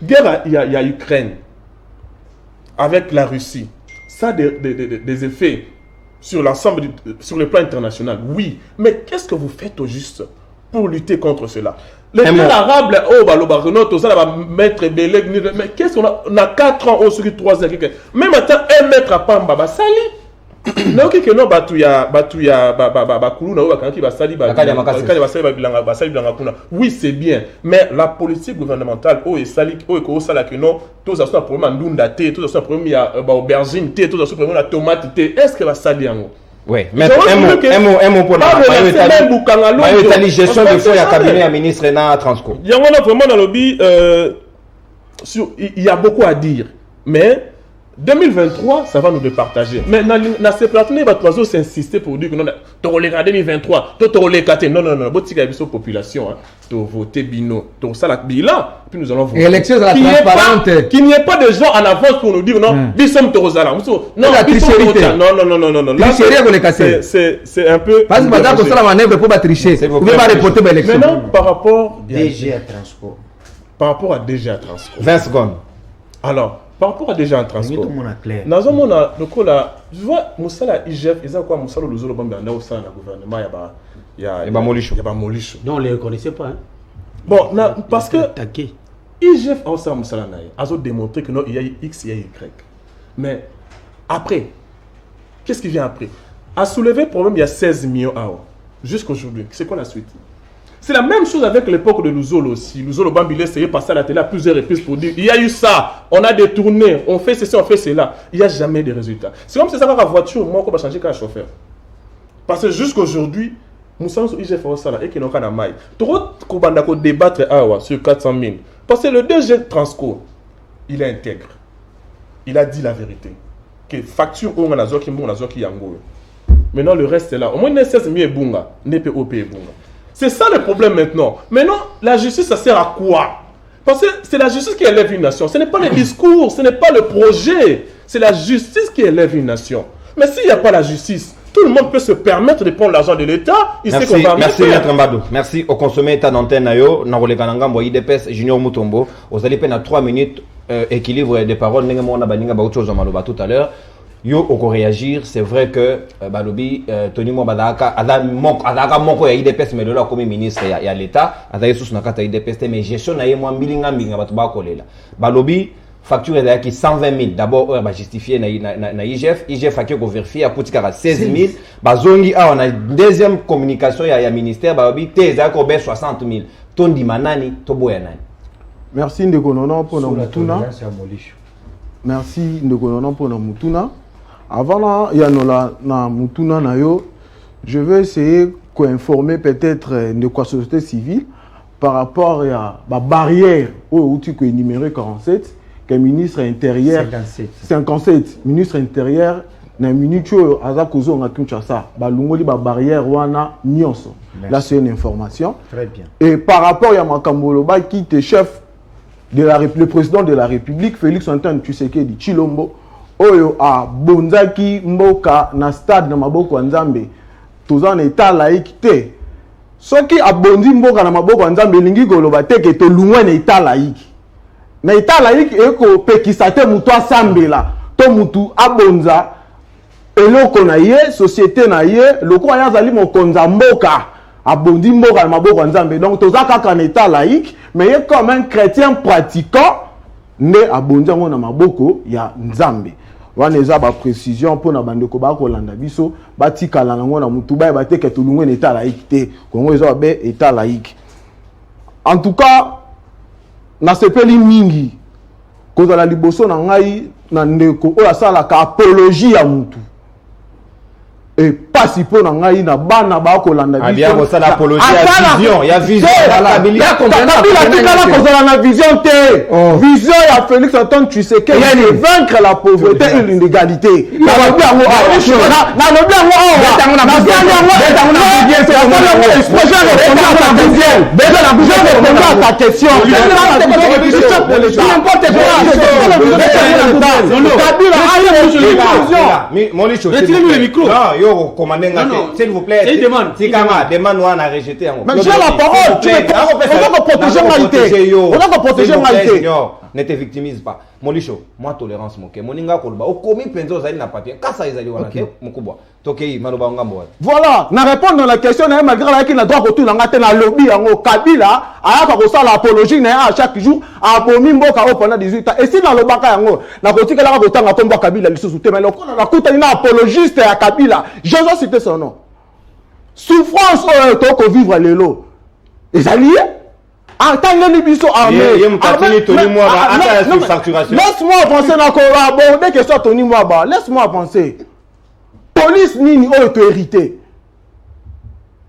guerre, il y a Ukraine avec la Russie. Ça a des effets sur l'ensemble, sur le plan international. Oui, mais qu'est-ce que vous faites au juste pour lutter contre cela? Les pays arabes, mais qu'est-ce qu'on a? On a 4 ans, sur 3 ans. Même maintenant, 1 mètre à Pamba, sali. Oui, c'est bien, mais la politique gouvernementale, est-ce que va salir? Oui, mais un mot pour la gestion de fonds et cabinet à ministre na Transco. Il y a vraiment dans le lobby, il y a beaucoup à dire, mais 2023, ça va nous départager. Mais dans ces plateaux, il va toujours s'insister pour dire que non, tu as 2023, tu as les 4. Non, non, non, il y a une population, tu as voté Bino, tu as ça la bilan, puis nous allons voter. Élection à la transparente. Qu'il n'y ait pas de gens en avance pour nous dire non, nous sommes Torozala. Non, la tricherie. Non. C'est un peu. Parce que madame, pour ça, la manœuvre pour pas tricher. Vous pouvez pas reporter l'élection. Maintenant, par rapport. DG à transport. Par rapport à DG à transport. 20 secondes. Alors, par rapport à DG à transport. Dans un monde, je vois, Moussala IGF, ils ont quoi Moussala Luzolo Bambi, on a aussi un gouvernement, il y a Molisho. Non, on ne les reconnaissait pas. Hein. Bon, parce que IGF a aussi un Moussala Naï, a démontré que non, il y a X, il y a Y. Mais après, qu'est-ce qui vient après? A soulevé le problème, il y a 16 millions à jusqu'aujourd'hui. C'est quoi la suite? C'est la même chose avec l'époque de Luzolo aussi. Luzolo Bambi essayé de passer à la télé à plusieurs reprises pour dire il y a eu ça, on a détourné, on fait ceci, on fait cela. Il n'y a jamais de résultats. C'est comme si ça va la voiture, moi, on va changer qu'un chauffeur. Parce que jusqu'aujourd'hui, nous sommes sur IGF et qui n'ont qu'un amaille. Tout le monde va débattre sur 400 000. Parce que le DG Transco, il est intègre. Il a dit la vérité. Que facture, on a qui yango. Maintenant, le reste est là. Au moins, il y a 16 000 et bunga, NPOP et bunga. C'est ça le problème maintenant. Maintenant, la justice, ça sert à quoi? Parce que c'est la justice qui élève une nation. Ce n'est pas le discours, ce n'est pas le projet. C'est la justice qui élève une nation. Mais s'il n'y a pas la justice, tout le monde peut se permettre de prendre l'argent de l'État. Merci, Maître Mbadou. Merci au consommé état d'antenne. IDPS Junior Mutombo. Vous allez prendre 3 minutes équilibre des paroles. Tout à l'heure. Yo oko réagir, c'est vrai que balobi Tony Mobadaka adaka moko ya IDPS mais là comme ministre ya l'état adaka sous nakata IDPS mais gestion na ye moi mbilinga batu ba kolela balobi facture est qui 120 000 d'abord ba justifier na IGF a qui vérifier à kutika 16 000 bazongi on a deuxième communication ya ministère balobi teza ko 60 000 tondi manani to boya nani. Merci ndeko nono pour na mutuna. Merci ndeko nono pour na mutuna. Avant là, il y a na mutuna na yo, je vais essayer d'informer peut-être de la société civile par rapport à la barrière où tu peux énumérer 47, que le ministre intérieur 57 ministre intérieur na minute aza kozo nga Kinshasa ba lungoli ba barrière wana nyonso. Là c'est une information. Très bien. Et par rapport à Makambolo ba qui était chef de le président de la République Félix Antoine Tshisekedi Tshilombo oyo a bonzaki mboka na stade na maboko nzambe toza na état laïque te soki abondi mboka na maboko nzambe lingi koloba te ke to lungwa na état laïque eko pekisa te mutu asambela to mutu abonza eloko na ye société na ye loko ya zali mokonza mboka abondi mboka na maboko nzambe donc toza kaka na état laïque mais ye comme un chrétien pratiquant ne abondi ngo na maboko ya nzambe. Wana eza ba précision pour na bandeko ba kolanda biso batikala nango na mutu ba bateke tulungwe na état laïque te kongo eza ba état laïque. En tout cas na sepeli mingi kozala liboso na ngai na ndeko oyo asalaka apologie ya mutu et pas si peu na ngai na bana ba kolanda biso bien ko sala apologie ya vision la vision te vision ya Félix Antoine Tshisekedi de vaincre la pauvreté et l'inégalité s'il vous plaît, demande on a rejeté. Mais j'ai la parole, tu on doit protéger Maïté. Ne te victimise pas. Molisho, moi tolérance moke. Moninga kolba. Okomi penzo zali na papier. Kasa ezali wana te mukubwa. Tokei maloba ngambo. Voilà, na répondre à la question na malgré la qui na droit retour na ngate na lobby yango Kabila ayaka ko sala apologie na à chaque jour abomi mboka o pendant 18 ans. Et si na lobaka yango na kotika la ko tanga komba Kabila lisusu te mais lokona na kuta na apologiste ya Kabila. Je vais citer son nom. Souffrance to ko vivre lelo. Ezali en tant que Libiso armé. Laisse-moi avancer dans aborder que soit Tony Mwaba. Laisse-moi avancer. Police nini o to hérité.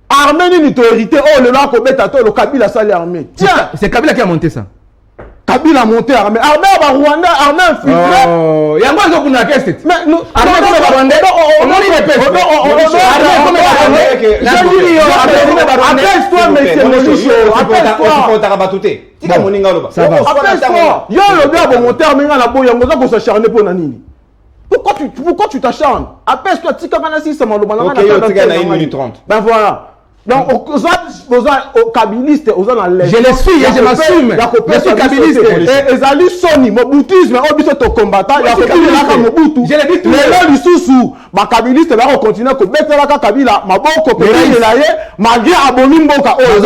Armée nini to hérité. Oh le là ko beta to le Kabila sali armé. Tiens, c'est Kabila qui a monté ça. Kabila monté armée ba Rwanda armée infiltrée oh yango zo kuna keste mais nous armée comme ba Rwanda on non appelle-toi monsieur Molisho appelle-toi yo le gars bon monté armée na bo yango za ko s'acharner pour nani pourquoi tu t'acharnes appelle-toi tika kana si ça maloba na OK yo tika na 1 minute 30 ben voilà. Donc, aux kabilistes, aux analystes. Je les suis et je m'assume. Je suis kabiliste. Et Ezali Soni, Mobutisme, Obiso to combattant, il y a fait que Mobutu. Je l'ai dit tout. Les lois du sous-sous, ma kabiliste va continuer à mettre la Kabila, ma bonne copine de l'aïe, malgré Abonimboka. Ils ont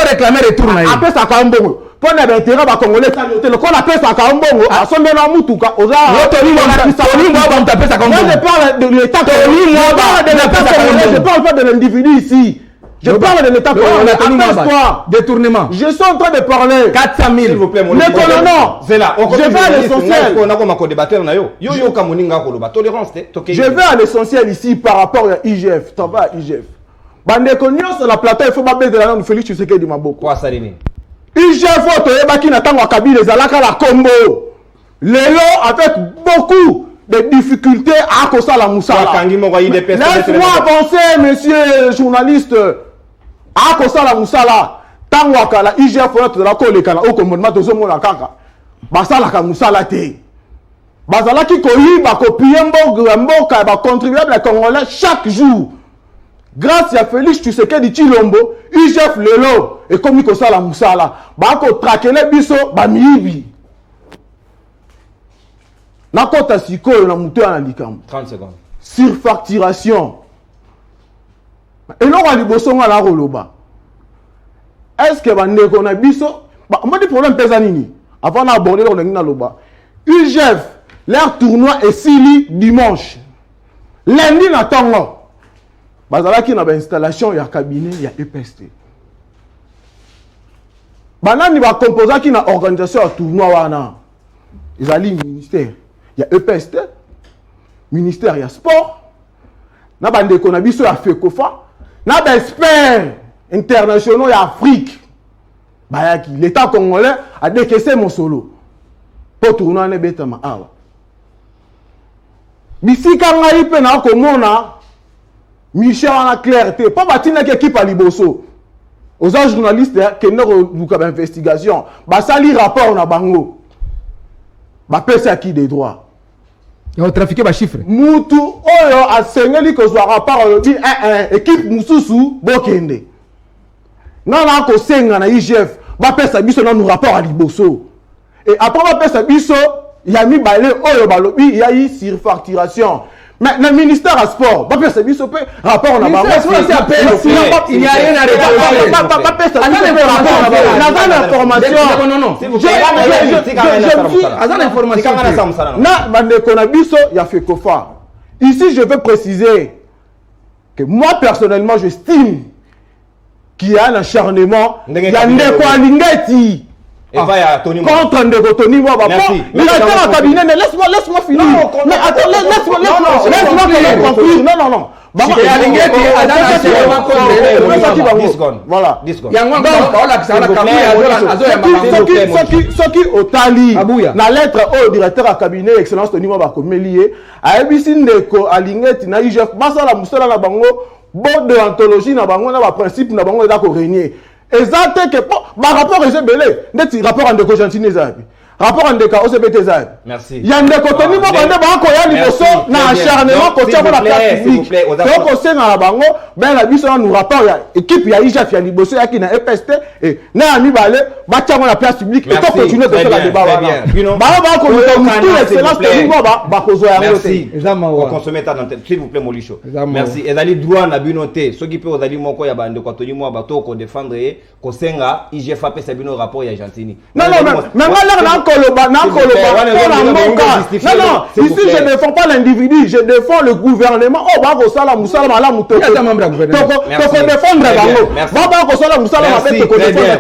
réclamé retour. Après ça, quand même. Pour les intérêts des Congolais, le qu'on appelle ça Kambongo, à son mélange Moutouka, aux arts. Je parle de l'État congolais, je parle pas de l'individu ici. Je parle de l'État congolais. Appelle-toi. Détournement. Je suis en train de parler. 400 000. S'il vous plaît, mon non. Je vais à l'essentiel. Je vais à l'essentiel ici par rapport à IGF. Tu vas à IGF. Bandeko nyonso la plateau, il faut pas baisser la langue de Félix Tshisekedi Maboko. Quoi ça l'est? IGF toyebaki na tango Kabila ezalaka la Congo. Lelo avec beaucoup de difficultés à causa la Moussala. Laisse-moi avancer, monsieur journaliste. À causa la Moussala. Tango akala IGF la kolekana au commandement de Zomo la kaka. Basala ka Moussala te. Bazalaki koyiba kopier mboka ba contribuable congolais chaque jour. Grâce à Félix Tshisekedi Tshilombo, IGF lelo et comme ko sala musala, ba ko trakele biso ba miibi. Na kota sikoyo na muto na likambo. 30 secondes. Surfacturation. Et non à liboso nga la roloba. Est-ce que bandeko na biso, ba on dit problème pesa nini? Avant d'aborder le na loba. IGF leur tournoi est sili dimanche. Lundi na tango. Bazalaki na ba installation ya cabinet ya EPST. Banani ba composaki na organisation ya tournoi wana. Ezali ministère ya EPST, ministère ya sport, na bandeko na biso ya FECOFA, na ba experts internationaux ya Afrique. Bayaki l'État congolais a décaissé mon solo. Pour tournoi na betama awa. Bisika ngai pe na komona Michel en a clarté. Pas batina qui équipe à Liboso. Aux journalistes qui n'ont pas d'investigation. Bah ça lit rapport na bango. Bah pèse à qui des droits. Ils ont trafiqué les chiffres. Moutou oyo a sengeli que soit rapport dit équipe Moussousou bokende. Non là ko senga na IGF. Bah pèse à biso dans rapport à Liboso. Et après bah pèse à biso il y a mis balé oyo balobi il y a eu surfacturation. Mais le ministère à sport, c'est bien rapport on a il n'y a rien à réparer. Ici, je veux préciser que moi, personnellement, j'estime qu'il y a un acharnement. Il y a un décoalingeti. Contre Tony Mwaba. Mais attends, la cabinet, laisse-moi finir. Mais attends, laisse-moi conclure. Non. Voilà. Ce qui au tali, la lettre au directeur à cabinet, Excellence Tony Mwaba, comme lié, à Ebisin de Alingeti, na IGF, Basala Moussala na bango, bord de anthologie na bango, na principe na bango, d'accord régner. Exact que ma rapport est belé net rapport en déco gentil rapport en déco OCBT zab merci ya ndeko toni mo bande ba ko ya liboso na acharnement ko tia la place publique donc ko senga na bango ben la biso nous rapport ya équipe ya IGF ya liboso ya ki na EPST et na ami balé ba tia la place publique et to continuer de faire la débat ba ko tout excellence toni mo ba ko zo ya merci on consommer ta antenne s'il vous plaît Molisho merci et dali droit na binoté ce qui peut dali moko ya bande ko toni mo ba to ko défendre ko senga IGF a fait bino rapport ya gentini non mais non, ici je ne défends pas l'individu, je défends le gouvernement. Oh, bah, Kosala Moussala, Mala Mouto. Il y a un membre du gouvernement. Donc, défendre Bango. Bah, Kosala Moussala, ma bête, que défendre.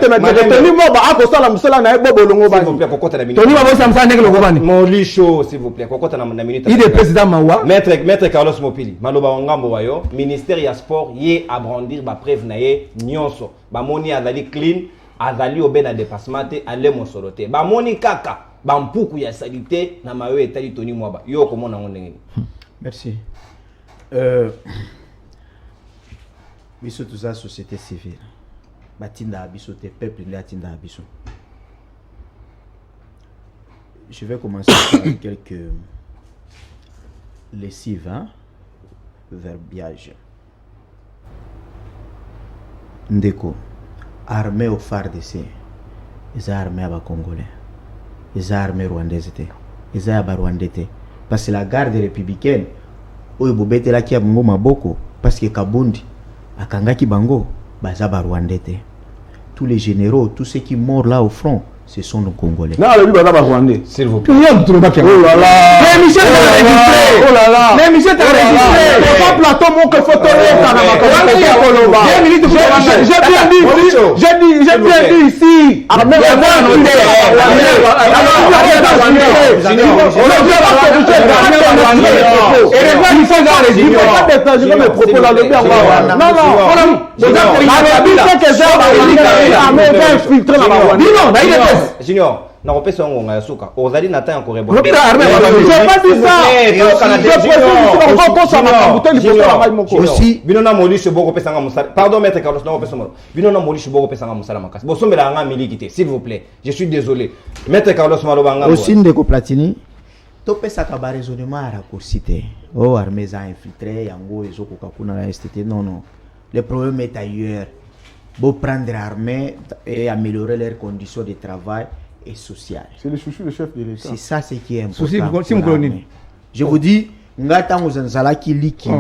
Tony Moba, Kosala Moussala, na Ebo Bolongo Bani. S'il vous plaît, Kokota na minute. Tony Moba, Samsa, Nek Logobani. Molisho, s'il vous plaît, Kokota na minute. Il est président Mawa. Maître Carlos Mopili, Maloba Wangambo Wayo, ministère ya sport, yé à brandir, ba preuve na yé, nyonso. Ba moni azali clean. azali obena dépassement te ale mosolo te bamoni kaka bampuku ya salite na mayo etali toni mwaba yo komona ngondengeni. Merci. Biso toute la société civile batinda biso te peuple nda tinda biso. Je vais commencer par quelques lessives, hein? Verbiage. Ndeko, armée au FARDC, ils ont armé à Congolais, ils ont armé rwandaise, ils ont armé rwandais. Parce que la garde républicaine, oyo bobete la ki abongo maboko, parce que Kabundi, akangaki bango, bazaba rwandais. Tous les généraux, tous ceux qui morts là au front, ce sont nos Congolais. Non, le Liban va rwandais. S'il vous plaît. Oh là là. Mais Michel t'a enregistré. Oh là là. Mais Michel t'a enregistré. C'est pas plateau mon que photo j'ai bien dit ici. Armée Junior, na kopesa ngonga ya suka. Ozali na temps encore bon. J'ai pas dit ça. Aussi, binona molisho boko pesa nga musala. Pardon maître Carlos, na kopesa mo. Binona molisho boko pesa nga musala makasi. Bo sombela nga miliki s'il vous plaît. Je suis désolé. Maître Carlos Malobanga. aussi Ndeko Platini, to pesa ka ba raisonnement à raccourcité. Oh, armée a infiltré yango ezoko kakuna la STT. Non non. Le problème est ailleurs. Beau prendre l'armée et améliorer leurs conditions de travail et sociales. C'est le chouchou du chef de l'État. C'est ça ce qui est important. Souci, pour si vous l'armée. Je vous dis, ngata ngozanzalaki likili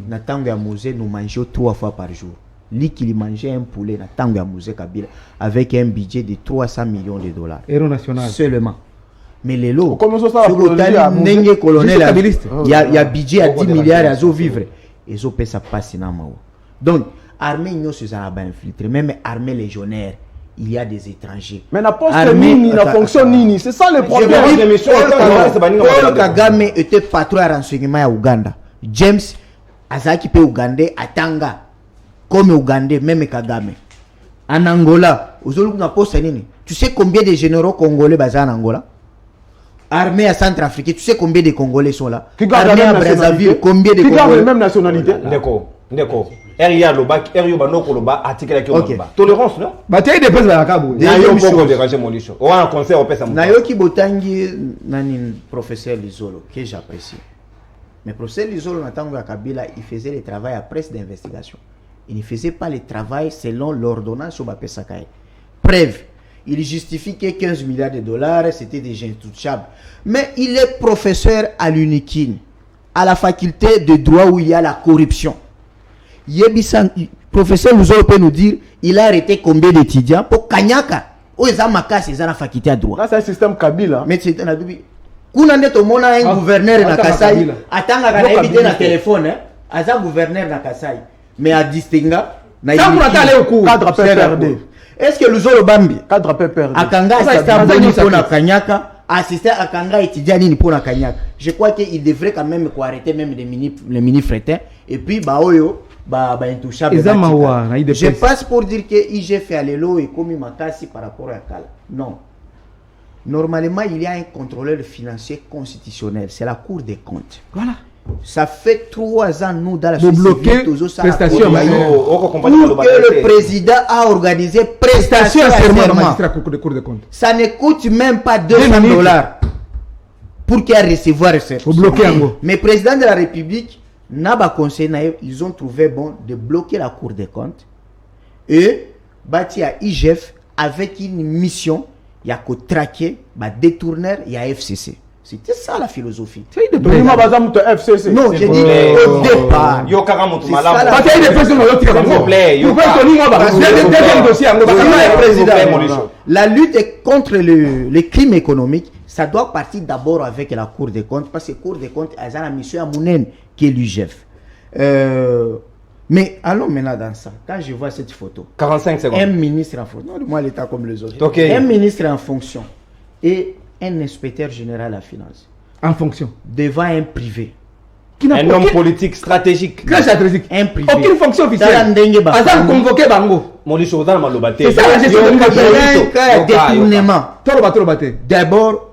na tango ya musée nous mangeons 3 fois par jour. Likili mangeait un poulet na tango ya musée Kabila avec un budget de 300 millions de dollars. Héros national. Seulement. Mais les lots, Comment ça sur le colonel, il y a budget à 10 milliards à zo vivre. Et zo pesa passe na mao. Donc, armée nous se a infiltré, même armée légionnaire, il y a des étrangers. Mais la poste Nini, la fonction Nini, c'est ça le problème. Paul Kagame était patron à renseignement à Ouganda. James Azaki pe Ougandais atanga comme Ougandais, même Kagame. En Angola, aujourd'hui na poste Nini. Tu sais combien de généraux congolais basés en Angola? Armée à Centrafrique, tu sais combien de Congolais sont là? Armée à Brazzaville, combien de Congolais? Qui garde la même nationalité? Ndeko. RIA Loba, RIO Banoko Loba, article avec Loba. Tolérance, non? Bah, tu as des personnes à la cabou. Nayo Boko déranger mon licho. Ou un conseil au pesa. Nayoki Botangi, nani professeur Lizolo, que j'apprécie. Mais professeur Lizolo, Natango Kabila, il faisait le travail à presse d'investigation. Il ne faisait pas le travail selon l'ordonnance au Bapesakaï. Preuve. Il justifie que 15 milliards de dollars, c'était déjà intouchable. Mais il est professeur à l'UNIKIN, à la faculté de droit où il y a la corruption. Professeur Luzolo peut nous dire, il a arrêté combien d'étudiants pour Kanyaka. Où ils ont makasi, ils ont la faculté à droit. Là, c'est un système Kabila. Mais c'est un adubi. Kuna neto mona un gouverneur na Kasai, atanga kana éviter na téléphone, hein. Aza gouverneur na Kasai. Mais à distinga, na cadre PPRD. Est-ce que Luzolo Bambi cadre PPRD akanga assistant pour na Kanyaka, assistant akanga étudiant ni pour na Kanyaka. Je crois qu'il devrait quand même arrêter même les mini frétins et puis ba oyo intouchable. Je passe pour dire que IGF à l'élo et comme makasi par rapport à Kala. Non. Normalement, il y a un contrôleur financier constitutionnel. C'est la Cour des comptes. Voilà. Ça fait 3 ans, nous, dans la société, bloquer prestation pour que le président a organisé prestation à serment. Ça ne coûte même pas $200 pour qu'il recevoir ce. Mais le président de la République, Naba conseil, ils ont trouvé bon de bloquer la Cour des comptes et bâti à IGF avec une mission, il y a qu'au traquer, détourneur, il y a FCC. C'était ça la philosophie. Non, j'ai dit au départ. La lutte contre les crimes économiques, ça doit partir d'abord avec la Cour des comptes, parce que la Cour des comptes a la mission à Mounen, qui est l'UGF. Mais allons maintenant dans ça. Quand je vois cette photo, 45 secondes. Un ministre en fonction, moi l'État comme les autres, okay. Un ministre en fonction et un inspecteur général à la finance. En fonction. Devant un privé. Un homme politique stratégique. Très stratégique. Un privé. Aucune fonction officielle. Azam convoqué Bango. C'est ça la gestion de détournement. Trop. D'abord,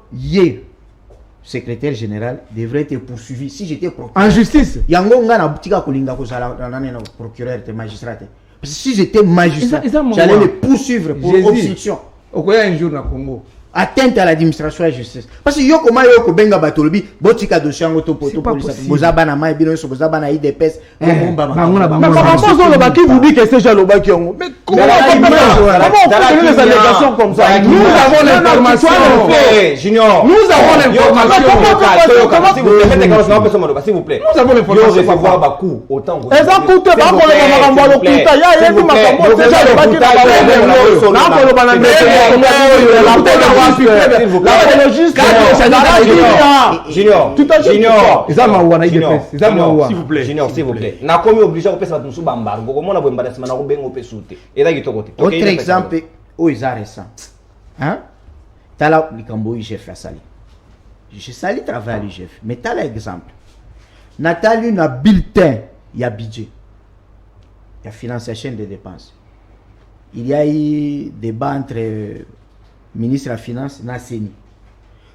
secrétaire général devrait être poursuivi. Si j'étais procureur. En justice. Yango nga na butika kolinga ko sala na procureur et magistrat. Si j'étais magistrat, j'allais le poursuivre pour obstruction. Okoya un jour na Congo. Atteinte à l'administration et la justice. Parce que yoko ma yoko benga batolobi botika dossier ngo to police bozaba na mai bino so bozaba na IDPS bomba mais comment qui vous dit que c'est Jaloba qui ont mais comment on peut les allégations comme ça? Nous avons l'information. Junior, nous avons l'information. S'il vous plaît, nous avons l'information. Voir Bakou autant vous écoutez pas pour le makambo lokuta ya yetu makambo c'est Jaloba qui Junior, s'il vous plaît. Na komi obligé de faire tout bambargo. Comment on a besoin de se mettre au bengo pesouté. Et là, il est côté. Autre exemple, où ils récent. Hein? T'as là, Likambo, IGF à Sali. Je sali travaille à l'IGF. Mais t'as l'exemple. Nathalie, il y a bulletin, il y a budget. Il y a financiation des dépenses. Il y a eu débat entre ministre de la Finance et Nasseni.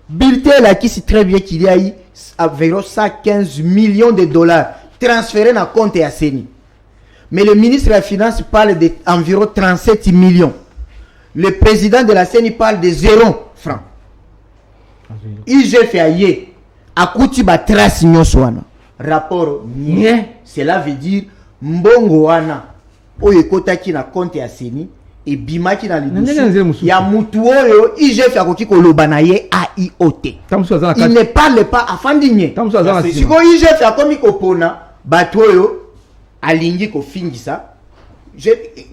Bulletin là qui sait très bien qu'il y a eu environ 115 millions de dollars transférés dans le compte à Seni. Mais le ministre de la Finance parle d'environ 37 millions. Le président de la Seni parle de 0 francs. IGF a yé à Koutiba trace nyoswana. Rapport nie, cela veut dire mbongo wana oyo kotaki na compte ya Seni et bimaki na libusu ya mutu oyo IGF akoki koloba na ye AIOT. Il ne parle pas afandinye. Siko IGF akomi kopona bato oyo alingi kofingisa.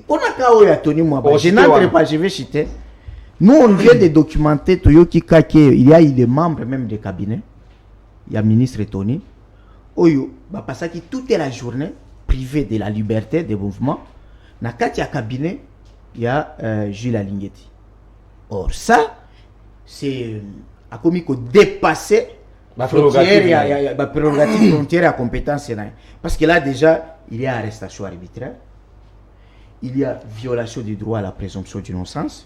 On a ka oyo atoni moi. Je n'entre pas, je vais citer. Nous on vient de documenter Toyoki Kake, il y a eu des membres même des cabinets. Il y a ministre Tony oyo ba pasaki toute la journée privée de la liberté de mouvement. Na kati ya cabinet il y a Jules Alingeti. Or ça c'est a commis que dépasser la prérogative frontière à compétence parce que là déjà il y a arrestation arbitraire, il y a violation du droit à la présomption d'innocence,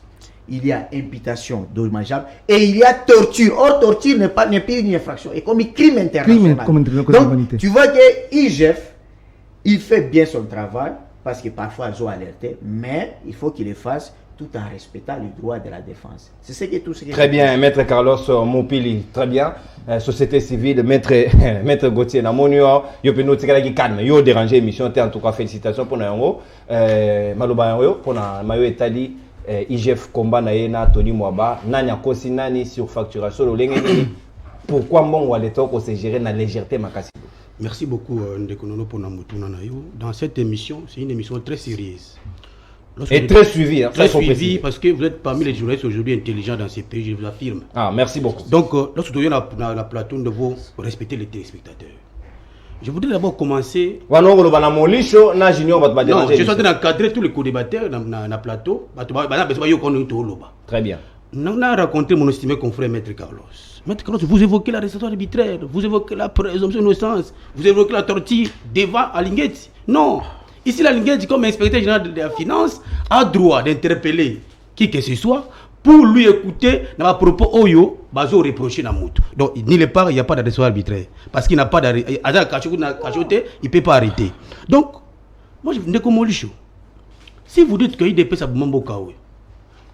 il y a imputation dommageable et il y a torture. Or torture n'est pas une infraction, et comme crime international. Donc tu vois que IGF il fait bien son travail parce que parfois ils ont alerté, mais il faut qu'il le fasse tout en respectant les droits de la défense. C'est ce que tout ce qui très bien, Maître Carlos Mopili, très bien. Société civile, Maître Gauthier Namonio, yo pe notika qui calme, yo déranger émission, en tout cas félicitations pour nango. Maloba yango pour na mayo etali IGF combat na yena Tony Mwaba, nanya kosi nani sur facturation lolengeni. Pourquoi mbongo aleto ko se gérer na légèreté makasi. Merci beaucoup Ndekonono pour Namutuna Nayo. Dans cette émission, c'est une émission très sérieuse. Et très suivi. Hein, très suivi parce que vous êtes parmi les journalistes aujourd'hui intelligents dans ces pays, je vous affirme. Ah, merci beaucoup. Donc, lorsque vous êtes dans la plateau, nous devons respecter les téléspectateurs. Je voudrais d'abord commencer. Non, je suis en train d'encadrer tous les co-débatteurs dans la plateau. Très bien. On a rencontré mon estimé confrère Maître Carlos. Maître Carlos, vous évoquez l'arrestation arbitraire, vous évoquez la présomption d'innocence, vous évoquez la torture devant Alingeti. Non. Ici, l'Alingeti, comme inspecteur général de la finance, a droit d'interpeller qui que ce soit pour lui écouter dans ma propos Oyo, bazo reproché dans mout. Donc, ni le part, il n'y a pas d'arrestation arbitraire. Parce qu'il n'a pas d'arrêt. Il ne peut pas arrêter. Donc, moi, je ne sais pas. Si vous dites qu'il dépêche à Boumambo Kaoui,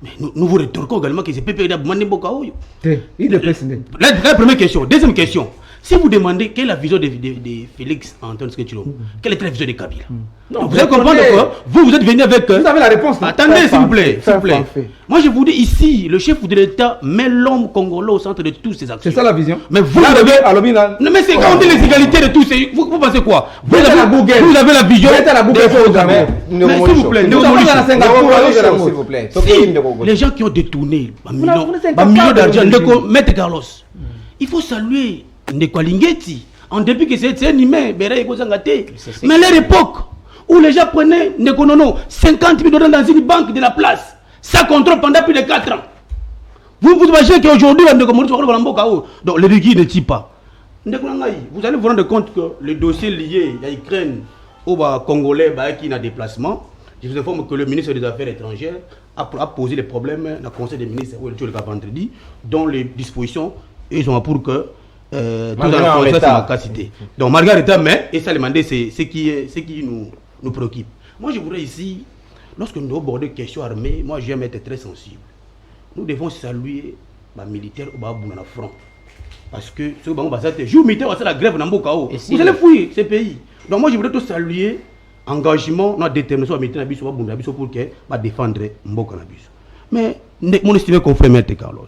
mais nous vous rétorquons également que c'est PPD à Boumambo Kaoui. La première question. Deuxième question. Si vous demandez quelle est la vision de Félix Antoine Sketchilombo, quelle est la vision de Kabila? Non, vous allez comprendre que vous êtes venu avec... Vous avez la réponse. Attendez, s'il vous plaît. Moi, je vous dis ici, le chef de l'État met l'homme congolais au centre de toutes ces actions. C'est ça la vision. Mais vous avez... Non, mais c'est quand on dit les égalités de tous ces... Vous pensez quoi? Vous avez la vision... Mais s'il vous plaît, les gens qui ont détourné un million d'argent, Maître Carlos, il faut saluer Ndeko Alingeti, en début que c'est un humain, mais à leur époque, où les gens prenaient 50 000 $ dans une banque de la place, ça contrôle pendant plus de 4 ans. Vous imaginez qu'aujourd'hui, donc le régime ne tue pas. Vous allez vous rendre compte que le dossier lié à l'Ukraine au Congolais qui est en déplacement, je vous informe que le ministre des Affaires étrangères a posé les problèmes dans le Conseil des ministres le vendredi, dont les dispositions, ils ont pour que tout dans la capacité. Donc, Margarita, mais, et ça, le mandat, c'est ce qui nous préoccupe. Moi, je voudrais ici, lorsque nous abordons des questions armées, moi, j'aime être très sensible. Nous devons saluer les militaires au front. Parce que ce jour militaire, c'est la grève dans Mbokao. Vous allez fouiller ces pays. Donc, moi, je voudrais tout saluer l'engagement, notre détermination militaire pour défendre Mboka. Mais, mon estimé confrère, Maître Carlos,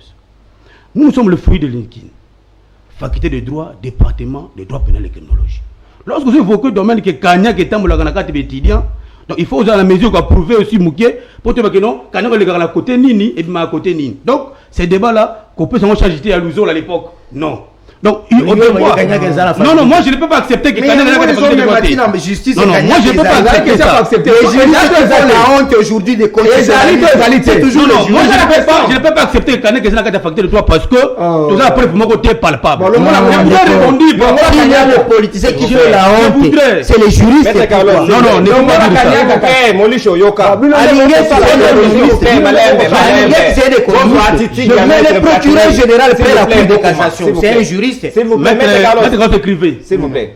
nous sommes le fruit de l'INKIN. Faculté de droit, département de droit pénal et criminologie. Lorsque vous évoquez le domaine que Kanya qui est dans la carte étudiant, donc il faut à la mesure qu'on prouver aussi Mouké pour te dire que non, Kanya est à côté Nini et à côté Nini. Donc ces débats-là, qu'on peut s'en charger à l'Ouzol à l'époque, non. Donc, non, moi je ne peux pas accepter que Kanya ait la justice. Non, moi je ne peux pas accepter. La honte aujourd'hui des c'est toujours non, moi je ne peux pas accepter que Kanya ait la facture de toi parce que tout ça après pour mon côté palpable. Il y a les politiciens qui jouent la honte, c'est les juristes. Non, ne pas Molisho Yoka. Le procureur général fait la cour de cassation, c'est un juriste. S'il vous plaît, s'il vous plaît,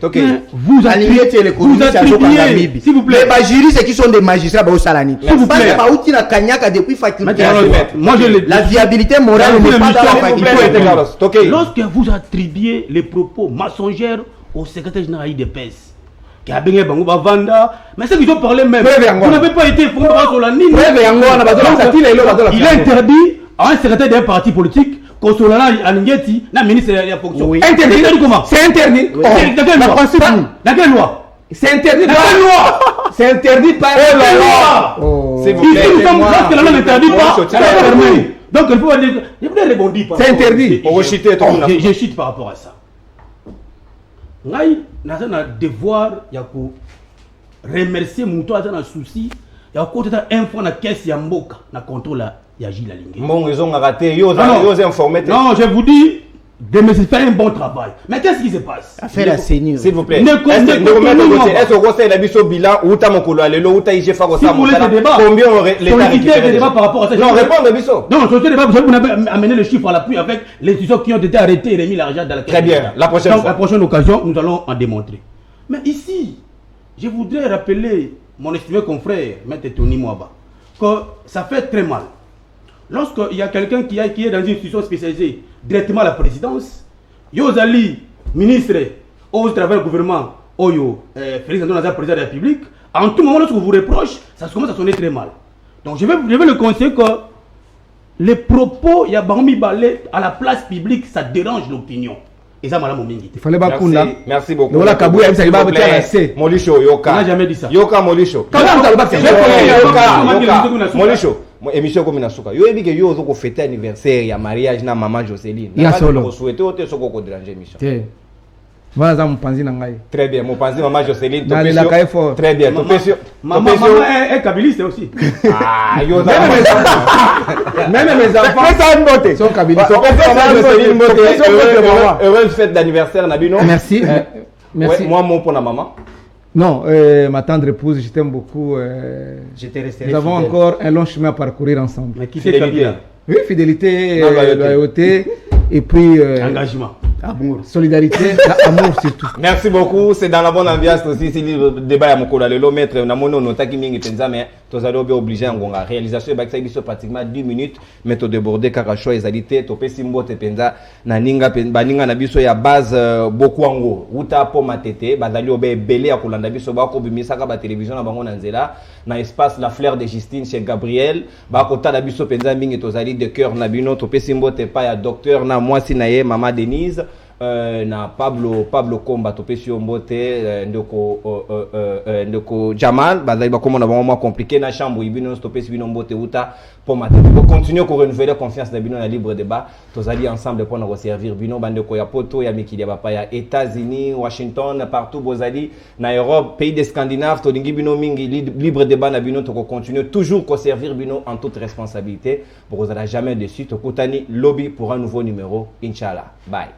vous attribuez les communistes à Namibie. S'il vous plaît, les juristes qui sont des magistrats au Salani. S'il vous plaît, depuis faculté. La viabilité morale n'est pas dans la faculté. Lorsque vous attribuez les propos mensongers au secrétaire général IDPS, qui a bien Vanda, mais ceux qui ont parlé même, vous n'avez pas été fondé sur la ligne. Il est interdit à un secrétaire d'un parti politique. Consolana Alingeti, la ministre de la fonction. Interdit comment? C'est interdit. Dans quelle loi? C'est interdit par la loi. C'est interdit par la loi. C'est vous plaît. Ici, nous sommes là que la loi n'interdit pas. Ça permet. Donc, il faut dire. Je voudrais rebondir. C'est interdit. Je chute par rapport à ça. Nous avons un devoir de remercier mon toit dans un souci. Il y a un fois dans la caisse Yamboka, dans le contrôle. Il y a Gilles Alingue. Bon, ils ont raté, ils ont informé. Non, je vous dis, de faire un bon travail. Mais qu'est-ce qui se passe? Affaire à Seigneur. S'il vous plaît. Est-ce que vous avez un bilan bilan ou t'as mon couloir, le lot, ou t'as IGF à si vous voulez ce débat, combien l'État récupère des débats par rapport à ça? Non, répondre, Bisso. Non, sur ce débat, vous avez amené le chiffre à l'appui avec les institutions qui ont été arrêtées et remis l'argent dans la caisse. Très bien, la prochaine fois. La prochaine occasion, nous allons en démontrer. Mais ici, je voudrais rappeler mon estimé confrère, Maître Tony Mwaba, que ça fait très mal. Lorsqu'il y a quelqu'un qui est dans une institution spécialisée, directement à la présidence, Yozali, ministre, au travers du gouvernement, Oyo, président de la présidence de la République, en tout moment, lorsque vous reprochez, ça commence à sonner très mal. Donc je vais le conseiller que les propos, il y a Barmi Balé à la place publique, ça dérange l'opinion. Et ça, madame Omingi. Il fallait pas Kunda. Merci beaucoup. Voilà, Kabouya, ça va être assez. Molisho, Yoka. On n'a jamais dit ça. Yoka, Molisho. Molisho. Émission comme Nasuka. Yo ebi que yo zo ko fêter anniversaire ya mariage na maman Jocelyne. Ya solo. Ko souhaiter o te soko ko déranger émission. Voilà ça mon panzi na ngai. Très bien, mon panzi maman Jocelyne. Très bien. Maman est kabiliste aussi. Ah, yo même mes enfants sont kabilistes. Heureuse fête d'anniversaire Nabino. Merci. Merci. Moi mon pour la maman. Non, ma tendre épouse, je t'aime beaucoup. Nous avons encore un long chemin à parcourir ensemble. Mais qui c'est Kabila? Oui, fidélité, loyauté, et puis engagement, amour, solidarité, amour surtout. Merci beaucoup, c'est dans la bonne ambiance aussi. C'est le débat à mon collègue, le maître, on a mon nom, qui mingi penza, mais tous allons bien obligé en gonga. Réalisation, ça existe pratiquement 10 minutes, mais tu déborder karacho et zalité, tu peux simbo te penza, na ninga baninga na biso ya base beaucoup ango, uta po matete, bazali obe belé à kolanda biso ba ko bimisa ka ba télévision na bango na nzela, na espace La Fleur de Justine chez Gabriel, ba kota na biso penza mingi tozali de cœur na bino, tu peux simbo te pa ya docteur na moi sinaye maman Denise. Na Pablo Komba topesi mbote ndeko Jamal bazali ba comment na vraiment compliqué na chambre ibino topesi bino mbote uta pour mater pour continuer ko renouveler confiance na bino na libre débat tozali ensemble pour nous servir bino bandeko ya poto ya mikili ya bapa ya États-Unis Washington partout bozali na Europe pays des Scandinaves to lingi bino mingi libre débat na bino to continuer toujours ko servir bino en toute responsabilité pour vous jamais déçu to kutani lobby pour un nouveau numéro inchallah bye.